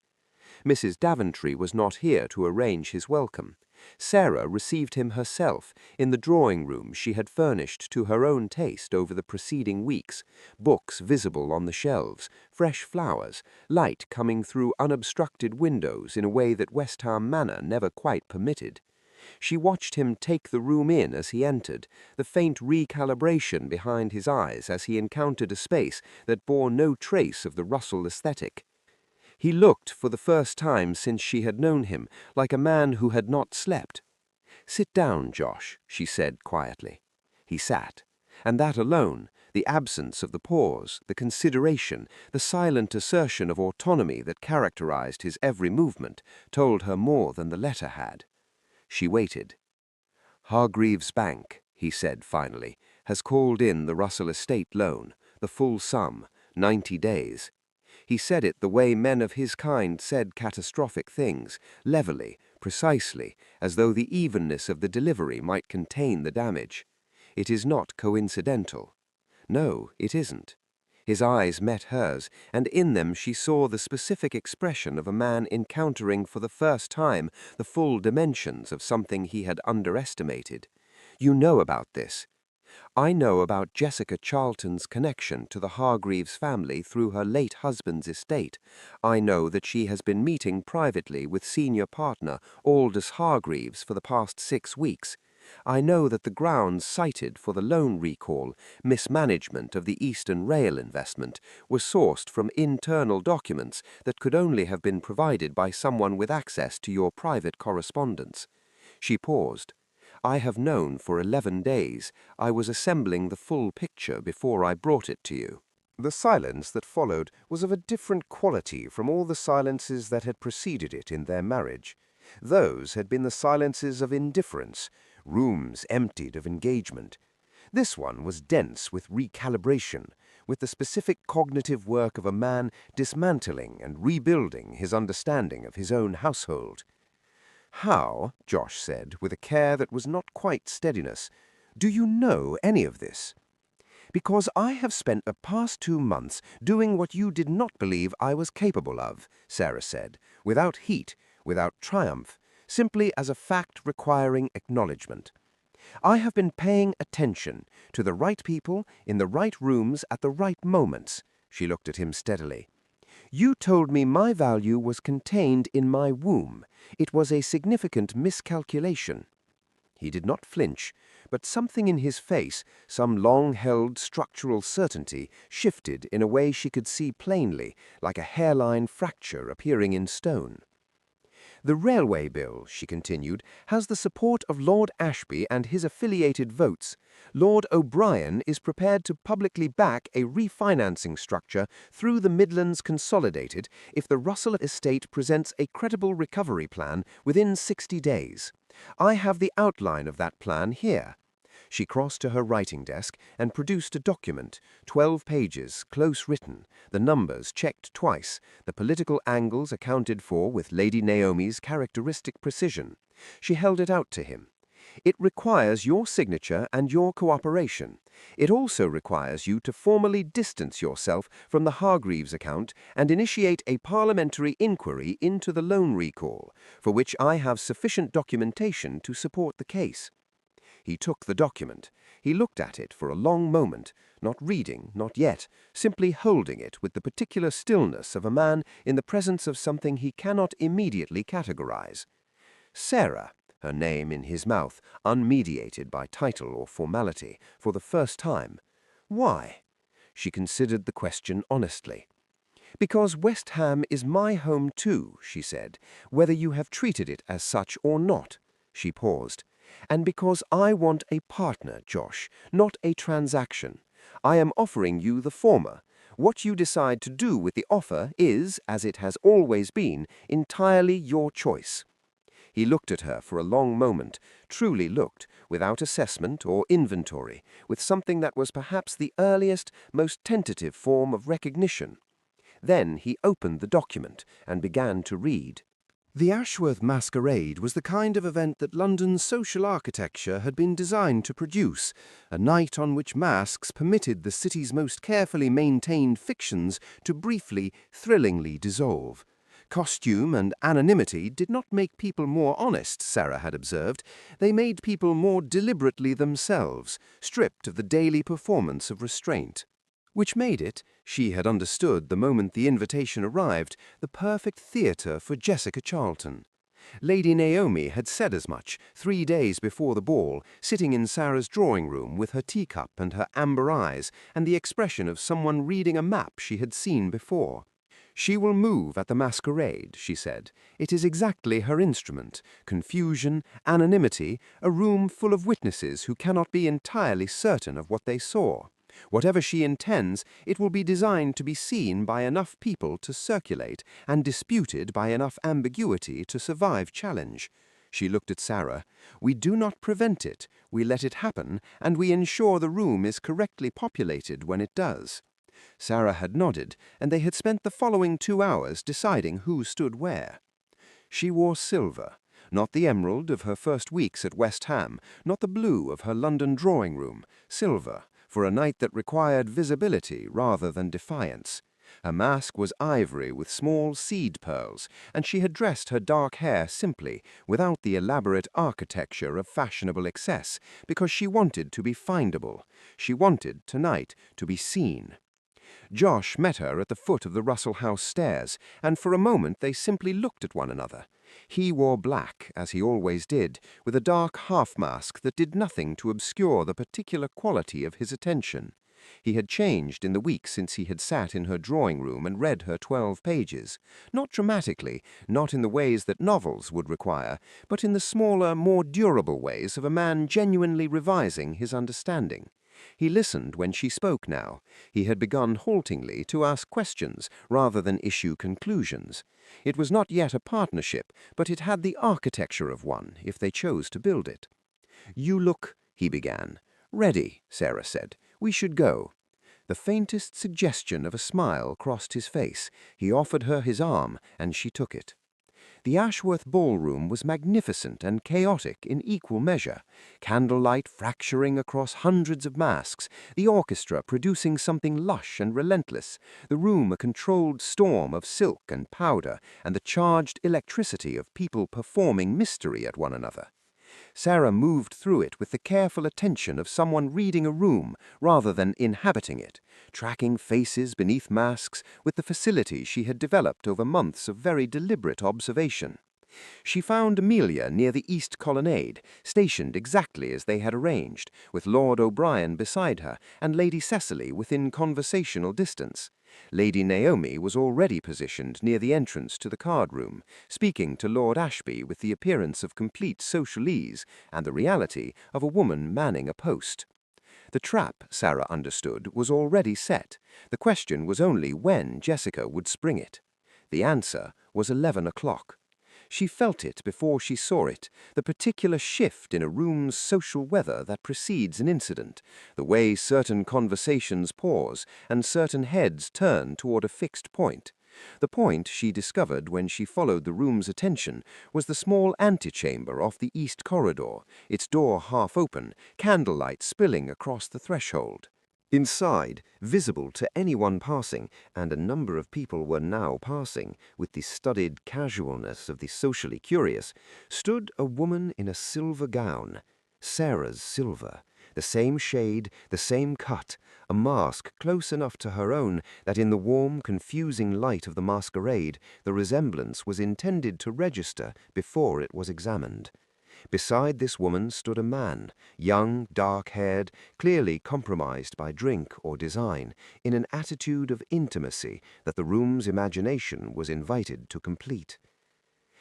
[SPEAKER 3] Mrs. Daventry was not here to arrange his welcome. Sarah received him herself in the drawing-room she had furnished to her own taste over the preceding weeks, books visible on the shelves, fresh flowers, light coming through unobstructed windows in a way that West Ham Manor never quite permitted. She watched him take the room in as he entered, the faint recalibration behind his eyes as he encountered a space that bore no trace of the Russell aesthetic. He looked, for the first time since she had known him, like a man who had not slept. "Sit down, Josh," she said quietly. He sat, and that alone, the absence of the pause, the consideration, the silent assertion of autonomy that characterized his every movement, told her more than the letter had. She waited. "Hargreaves Bank," he said finally, "has called in the Russell estate loan, the full sum, 90 days. He said it the way men of his kind said catastrophic things, levelly, precisely, as though the evenness of the delivery might contain the damage. It is not coincidental. No, it isn't." His eyes met hers, and in them she saw the specific expression of a man encountering for the first time the full dimensions of something he had underestimated. "You know about this." "I know about Jessica Charlton's connection to the Hargreaves family through her late husband's estate. I know that she has been meeting privately with senior partner Aldous Hargreaves for the past 6 weeks. I know that the grounds cited for the loan recall, mismanagement of the Eastern Rail investment, was sourced from internal documents that could only have been provided by someone with access to your private correspondence." She paused. "I have known for 11 days. I was assembling the full picture before I brought it to you." The silence that followed was of a different quality from all the silences that had preceded it in their marriage. Those had been the silences of indifference, rooms emptied of engagement. This one was dense with recalibration, with the specific cognitive work of a man dismantling and rebuilding his understanding of his own household. "How," Josh said, with a care that was not quite steadiness, "do you know any of this?" "Because I have spent the past 2 months doing what you did not believe I was capable of," Sarah said, without heat, without triumph, simply as a fact requiring acknowledgement. "I have been paying attention to the right people in the right rooms at the right moments." She looked at him steadily. "You told me my value was contained in my womb. It was a significant miscalculation." He did not flinch, but something in his face, some long-held structural certainty, shifted in a way she could see plainly, like a hairline fracture appearing in stone.
[SPEAKER 2] The railway bill, she continued, has the support of Lord Ashby and his affiliated votes. Lord O'Brien is prepared to publicly back a refinancing structure through the Midlands Consolidated if the Russell estate presents a credible recovery plan within 60 days. I have the outline of that plan here. She crossed to her writing desk and produced a document, 12 pages, close written, the numbers checked twice, the political angles accounted for with Lady Naomi's characteristic precision. She held it out to him. It requires your signature and your cooperation. It also requires you to formally distance yourself from the Hargreaves account and initiate a parliamentary inquiry into the loan recall, for which I have sufficient documentation to support the case. He took the document. He looked at it for a long moment, not reading, not yet, simply holding it with the particular stillness of a man in the presence of something he cannot immediately categorize. Sarah, her name in his mouth, unmediated by title or formality, for the first time. Why? She considered the question honestly. Because West Ham is my home too, she said, whether you have treated it as such or not. She paused. And because I want a partner, Josh, not a transaction. I am offering you the former. What you decide to do with the offer is, as it has always been, entirely your choice. He looked at her for a long moment, truly looked, without assessment or inventory, with something that was perhaps the earliest, most tentative form of recognition. Then he opened the document and began to read. The Ashworth Masquerade was the kind of event that London's social architecture had been designed to produce, a night on which masks permitted the city's most carefully maintained fictions to briefly, thrillingly dissolve. Costume and anonymity did not make people more honest, Sarah had observed. They made people more deliberately themselves, stripped of the daily performance of restraint. Which made it, she had understood the moment the invitation arrived, the perfect theatre for Jessica Charlton. Lady Naomi had said as much 3 days before the ball, sitting in Sarah's drawing-room with her teacup and her amber eyes and the expression of someone reading a map she had seen before. She will move at the masquerade, she said. It is exactly her instrument. Confusion, anonymity, a room full of witnesses who cannot be entirely certain of what they saw. Whatever she intends, it will be designed to be seen by enough people to circulate and disputed by enough ambiguity to survive challenge. She looked at Sarah. We do not prevent it, we let it happen, and we ensure the room is correctly populated when it does. Sarah had nodded, and they had spent the following 2 hours deciding who stood where. She wore silver, not the emerald of her first weeks at West Ham, not the blue of her London drawing-room, silver, for a night that required visibility rather than defiance. Her mask was ivory with small seed pearls, and she had dressed her dark hair simply, without the elaborate architecture of fashionable excess, because she wanted to be findable. She wanted, tonight, to be seen. Josh met her at the foot of the Russell House stairs, and for a moment they simply looked at one another. He wore black, as he always did, with a dark half-mask that did nothing to obscure the particular quality of his attention. He had changed in the week since he had sat in her drawing-room and read her 12 pages, not dramatically, not in the ways that novels would require, but in the smaller, more durable ways of a man genuinely revising his understanding. He listened when she spoke now. He had begun haltingly to ask questions rather than issue conclusions. It was not yet a partnership, but it had the architecture of one, if they chose to build it. "You look," he began. "Ready," Sarah said. "We should go." The faintest suggestion of a smile crossed his face. He offered her his arm, and she took it. The Ashworth ballroom was magnificent and chaotic in equal measure, candlelight fracturing across hundreds of masks, the orchestra producing something lush and relentless, the room a controlled storm of silk and powder, and the charged electricity of people performing mystery at one another. Sarah moved through it with the careful attention of someone reading a room rather than inhabiting it, tracking faces beneath masks with the facility she had developed over months of very deliberate observation. She found Amelia near the east colonnade, stationed exactly as they had arranged, with Lord O'Brien beside her and Lady Cecily within conversational distance. Lady Naomi was already positioned near the entrance to the card-room, speaking to Lord Ashby with the appearance of complete social ease and the reality of a woman manning a post. The trap, Sarah understood, was already set. The question was only when Jessica would spring it. The answer was 11 o'clock. She felt it before she saw it, the particular shift in a room's social weather that precedes an incident, the way certain conversations pause and certain heads turn toward a fixed point. The point, she discovered when she followed the room's attention, was the small antechamber off the east corridor, its door half open, candlelight spilling across the threshold. Inside, visible to anyone passing, and a number of people were now passing, with the studied casualness of the socially curious, stood a woman in a silver gown, Sarah's silver, the same shade, the same cut, a mask close enough to her own that in the warm, confusing light of the masquerade the resemblance was intended to register before it was examined. Beside this woman stood a man, young, dark-haired, clearly compromised by drink or design, in an attitude of intimacy that the room's imagination was invited to complete.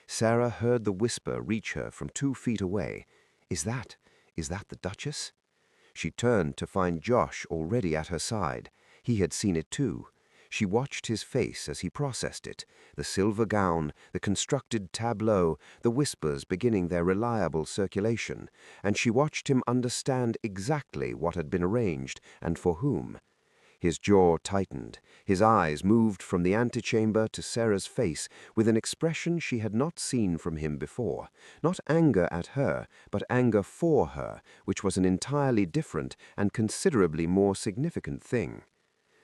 [SPEAKER 2] Sarah heard the whisper reach her from 2 feet away. Is that the Duchess? She turned to find Josh already at her side. He had seen it too. She watched his face as he processed it, the silver gown, the constructed tableau, the whispers beginning their reliable circulation, and she watched him understand exactly what had been arranged and for whom. His jaw tightened, his eyes moved from the antechamber to Sarah's face with an expression she had not seen from him before, not anger at her, but anger for her, which was an entirely different and considerably more significant thing.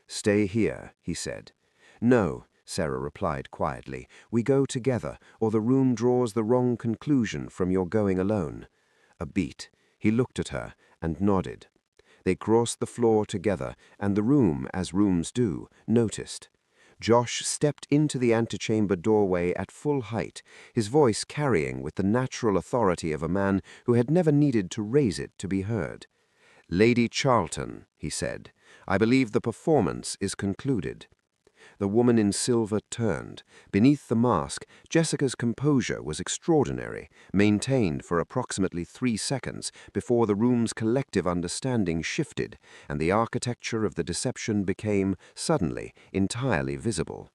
[SPEAKER 2] "Stay here," he said. "No," Sarah replied quietly. "We go together, or the room draws the wrong conclusion from your going alone." A beat. He looked at her and nodded. They crossed the floor together, and the room, as rooms do, noticed. Josh stepped into the antechamber doorway at full height, his voice carrying with the natural authority of a man who had never needed to raise it to be heard. "Lady Charlton," he said, "I believe the performance is concluded." The woman in silver turned. Beneath the mask, Jessica's composure was extraordinary, maintained for approximately 3 seconds before the room's collective understanding shifted, and the architecture of the deception became, suddenly, entirely visible.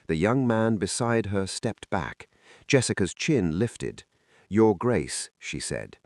[SPEAKER 2] The young man beside her stepped back. Jessica's chin lifted. "Your Grace," she said.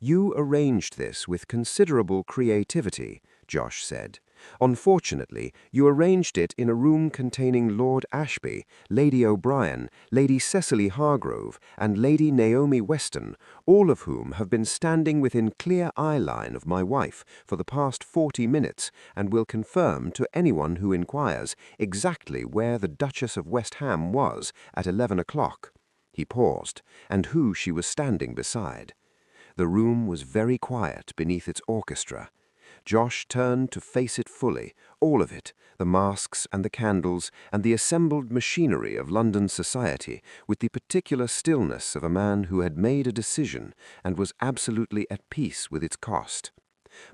[SPEAKER 2] "You arranged this with considerable creativity," Josh said. "Unfortunately, you arranged it in a room containing Lord Ashby, Lady O'Brien, Lady Cecily Hargrove, and Lady Naomi Weston, all of whom have been standing within clear eye-line of my wife for the past 40 minutes and will confirm to anyone who inquires exactly where the Duchess of West Ham was at 11 o'clock. He paused, and who she was standing beside. The room was very quiet beneath its orchestra. Josh turned to face it fully, all of it, the masks and the candles and the assembled machinery of London society, with the particular stillness of a man who had made a decision and was absolutely at peace with its cost.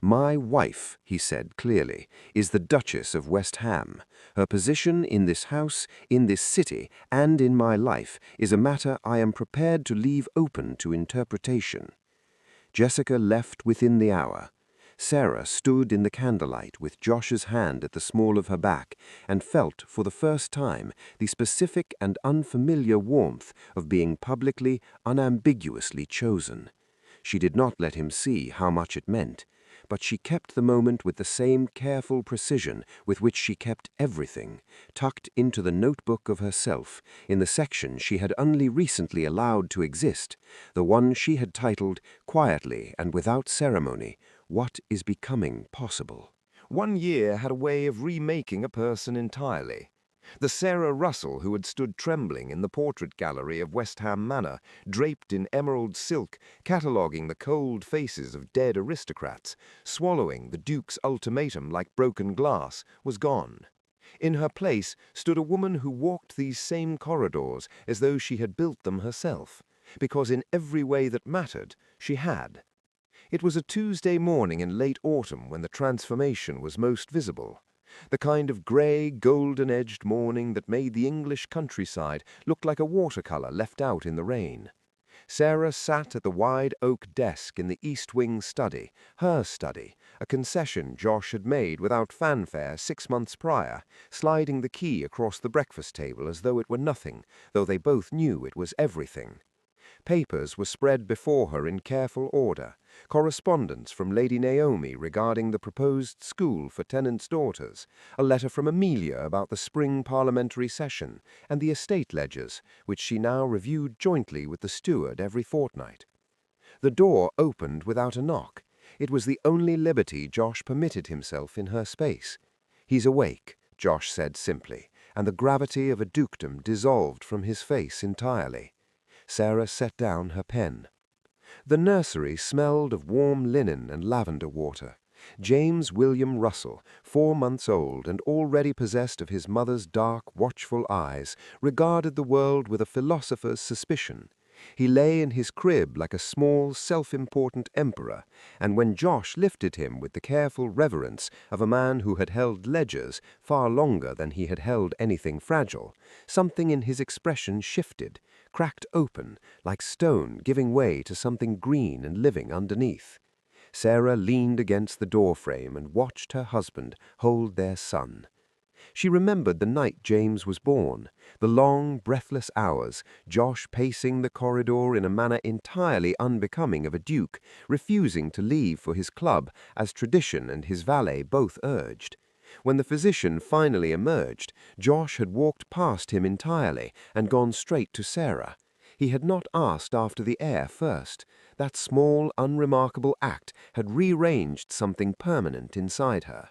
[SPEAKER 2] "My wife," he said clearly, "is the Duchess of West Ham. Her position in this house, in this city, and in my life is a matter I am prepared to leave open to interpretation." Jessica left within the hour. Sarah stood in the candlelight with Josh's hand at the small of her back and felt for the first time the specific and unfamiliar warmth of being publicly, unambiguously chosen. She did not let him see how much it meant, but she kept the moment with the same careful precision with which she kept everything, tucked into the notebook of herself, in the section she had only recently allowed to exist, the one she had titled, quietly and without ceremony, "What is Becoming Possible."
[SPEAKER 3] 1 year had a way of remaking a person entirely. The Sarah Russell who had stood trembling in the portrait gallery of West Ham Manor, draped in emerald silk, cataloguing the cold faces of dead aristocrats, swallowing the Duke's ultimatum like broken glass, was gone. In her place stood a woman who walked these same corridors as though she had built them herself, because in every way that mattered, she had. It was a Tuesday morning in late autumn when the transformation was most visible. The kind of grey, golden-edged morning that made the English countryside look like a watercolour left out in the rain. Sarah sat at the wide oak desk in the East Wing study, her study, a concession Josh had made without fanfare 6 months prior, sliding the key across the breakfast table as though it were nothing, though they both knew it was everything. Papers were spread before her in careful order, correspondence from Lady Naomi regarding the proposed school for tenants' daughters, a letter from Amelia about the spring parliamentary session, and the estate ledgers, which she now reviewed jointly with the steward every fortnight. The door opened without a knock. It was the only liberty Josh permitted himself in her space. "He's awake," Josh said simply, and the gravity of a dukedom dissolved from his face entirely. Sarah set down her pen. The nursery smelled of warm linen and lavender water. James William Russell, 4 months old and already possessed of his mother's dark, watchful eyes, regarded the world with a philosopher's suspicion. He lay in his crib like a small, self-important emperor, and when Josh lifted him with the careful reverence of a man who had held ledgers far longer than he had held anything fragile, something in his expression shifted, cracked open, like stone giving way to something green and living underneath. Sarah leaned against the doorframe and watched her husband hold their son. She remembered the night James was born, the long, breathless hours, Josh pacing the corridor in a manner entirely unbecoming of a duke, refusing to leave for his club, as tradition and his valet both urged. When the physician finally emerged, Josh had walked past him entirely and gone straight to Sarah. He had not asked after the air first. That small, unremarkable act had rearranged something permanent inside her.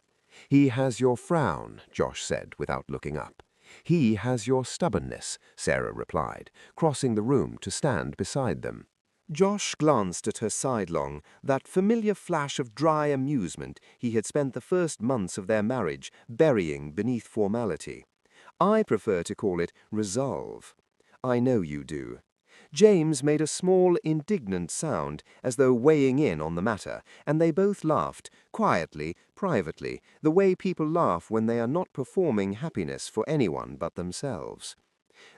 [SPEAKER 3] "He has your frown," Josh said without looking up. "He has your stubbornness," Sarah replied, crossing the room to stand beside them. Josh glanced at her sidelong, that familiar flash of dry amusement he had spent the first months of their marriage burying beneath formality. "I prefer to call it resolve." "I know you do." James made a small, indignant sound, as though weighing in on the matter, and they both laughed, quietly, privately, the way people laugh when they are not performing happiness for anyone but themselves.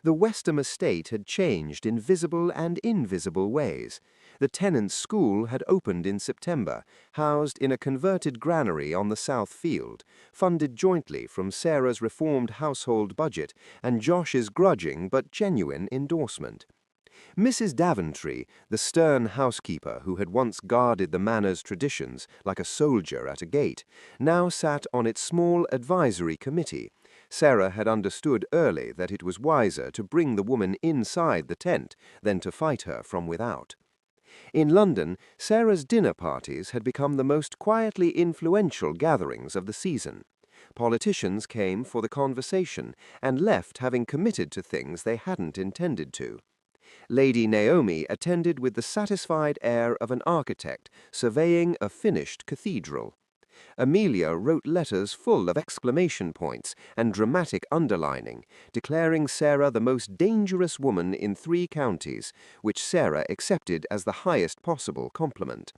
[SPEAKER 3] The Westham estate had changed in visible and invisible ways. The tenants' school had opened in September, housed in a converted granary on the south field, funded jointly from Sarah's reformed household budget and Josh's grudging but genuine endorsement. Mrs. Daventry, the stern housekeeper who had once guarded the manor's traditions like a soldier at a gate, now sat on its small advisory committee. Sarah had understood early that it was wiser to bring the woman inside the tent than to fight her from without. In London, Sarah's dinner parties had become the most quietly influential gatherings of the season. Politicians came for the conversation and left having committed to things they hadn't intended to. Lady Naomi attended with the satisfied air of an architect surveying a finished cathedral. Amelia wrote letters full of exclamation points and dramatic underlining, declaring Sarah the most dangerous woman in 3 counties, which Sarah accepted as the highest possible compliment.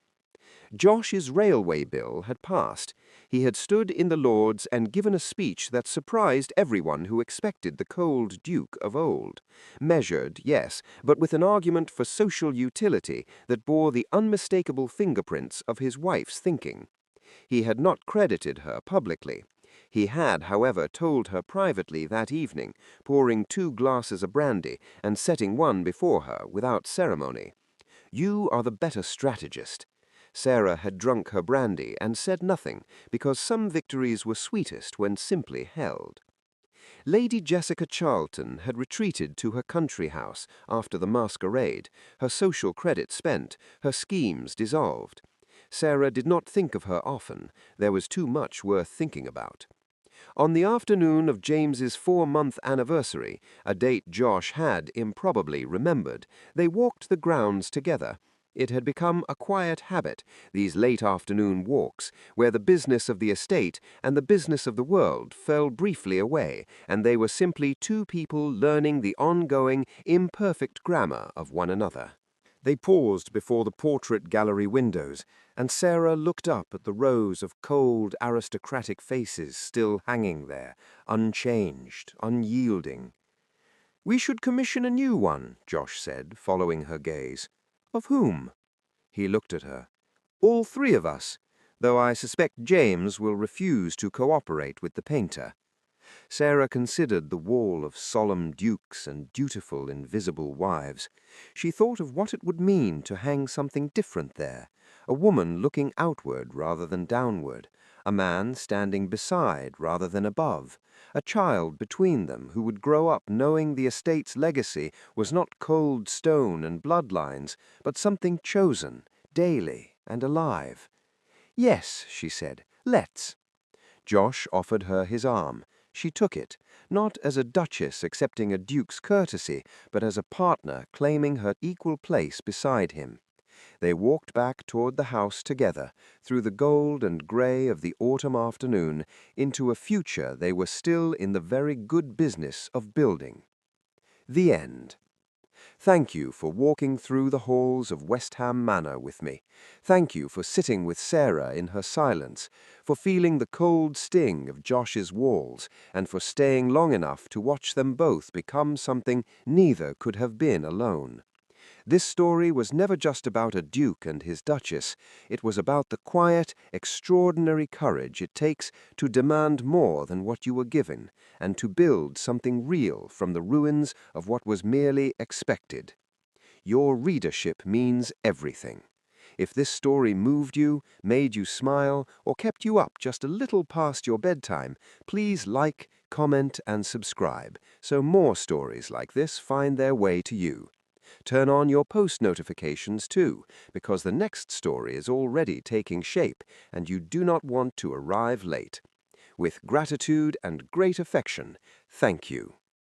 [SPEAKER 3] Josh's railway bill had passed. He had stood in the Lords and given a speech that surprised everyone who expected the cold Duke of old. Measured, yes, but with an argument for social utility that bore the unmistakable fingerprints of his wife's thinking. He had not credited her publicly. He had, however, told her privately that evening, pouring 2 glasses of brandy and setting one before her without ceremony. "You are the better strategist." Sarah had drunk her brandy and said nothing, because some victories were sweetest when simply held. Lady Jessica Charlton had retreated to her country house after the masquerade, her social credit spent, her schemes dissolved. Sarah did not think of her often. There was too much worth thinking about. On the afternoon of James's 4-month anniversary, a date Josh had improbably remembered, they walked the grounds together.
[SPEAKER 2] It had become a quiet habit, these late afternoon walks, where the business of the estate and the business of the world fell briefly away, and they were simply two people learning the ongoing, imperfect grammar of one another. They paused before the portrait gallery windows, and Sarah looked up at the rows of cold, aristocratic faces still hanging there, unchanged, unyielding. "We should commission a new one," Josh said, following her gaze. "Of whom?" He looked at her. "All three of us, though I suspect James will refuse to cooperate with the painter." Sarah considered the wall of solemn dukes and dutiful, invisible wives. She thought of what it would mean to hang something different there, a woman looking outward rather than downward, a man standing beside rather than above, a child between them who would grow up knowing the estate's legacy was not cold stone and bloodlines, but something chosen, daily and alive. "Yes," she said, "let's." Josh offered her his arm. She took it, not as a duchess accepting a duke's courtesy, but as a partner claiming her equal place beside him. They walked back toward the house together, through the gold and gray of the autumn afternoon, into a future they were still in the very good business of building. The end. Thank you for walking through the halls of West Ham Manor with me. Thank you for sitting with Sarah in her silence, for feeling the cold sting of Josh's walls, and for staying long enough to watch them both become something neither could have been alone. This story was never just about a duke and his duchess. It was about the quiet, extraordinary courage it takes to demand more than what you were given, and to build something real from the ruins of what was merely expected. Your readership means everything. If this story moved you, made you smile, or kept you up just a little past your bedtime, please like, comment, and subscribe, so more stories like this find their way to you. Turn on your post notifications too, because the next story is already taking shape, and you do not want to arrive late. With gratitude and great affection, thank you.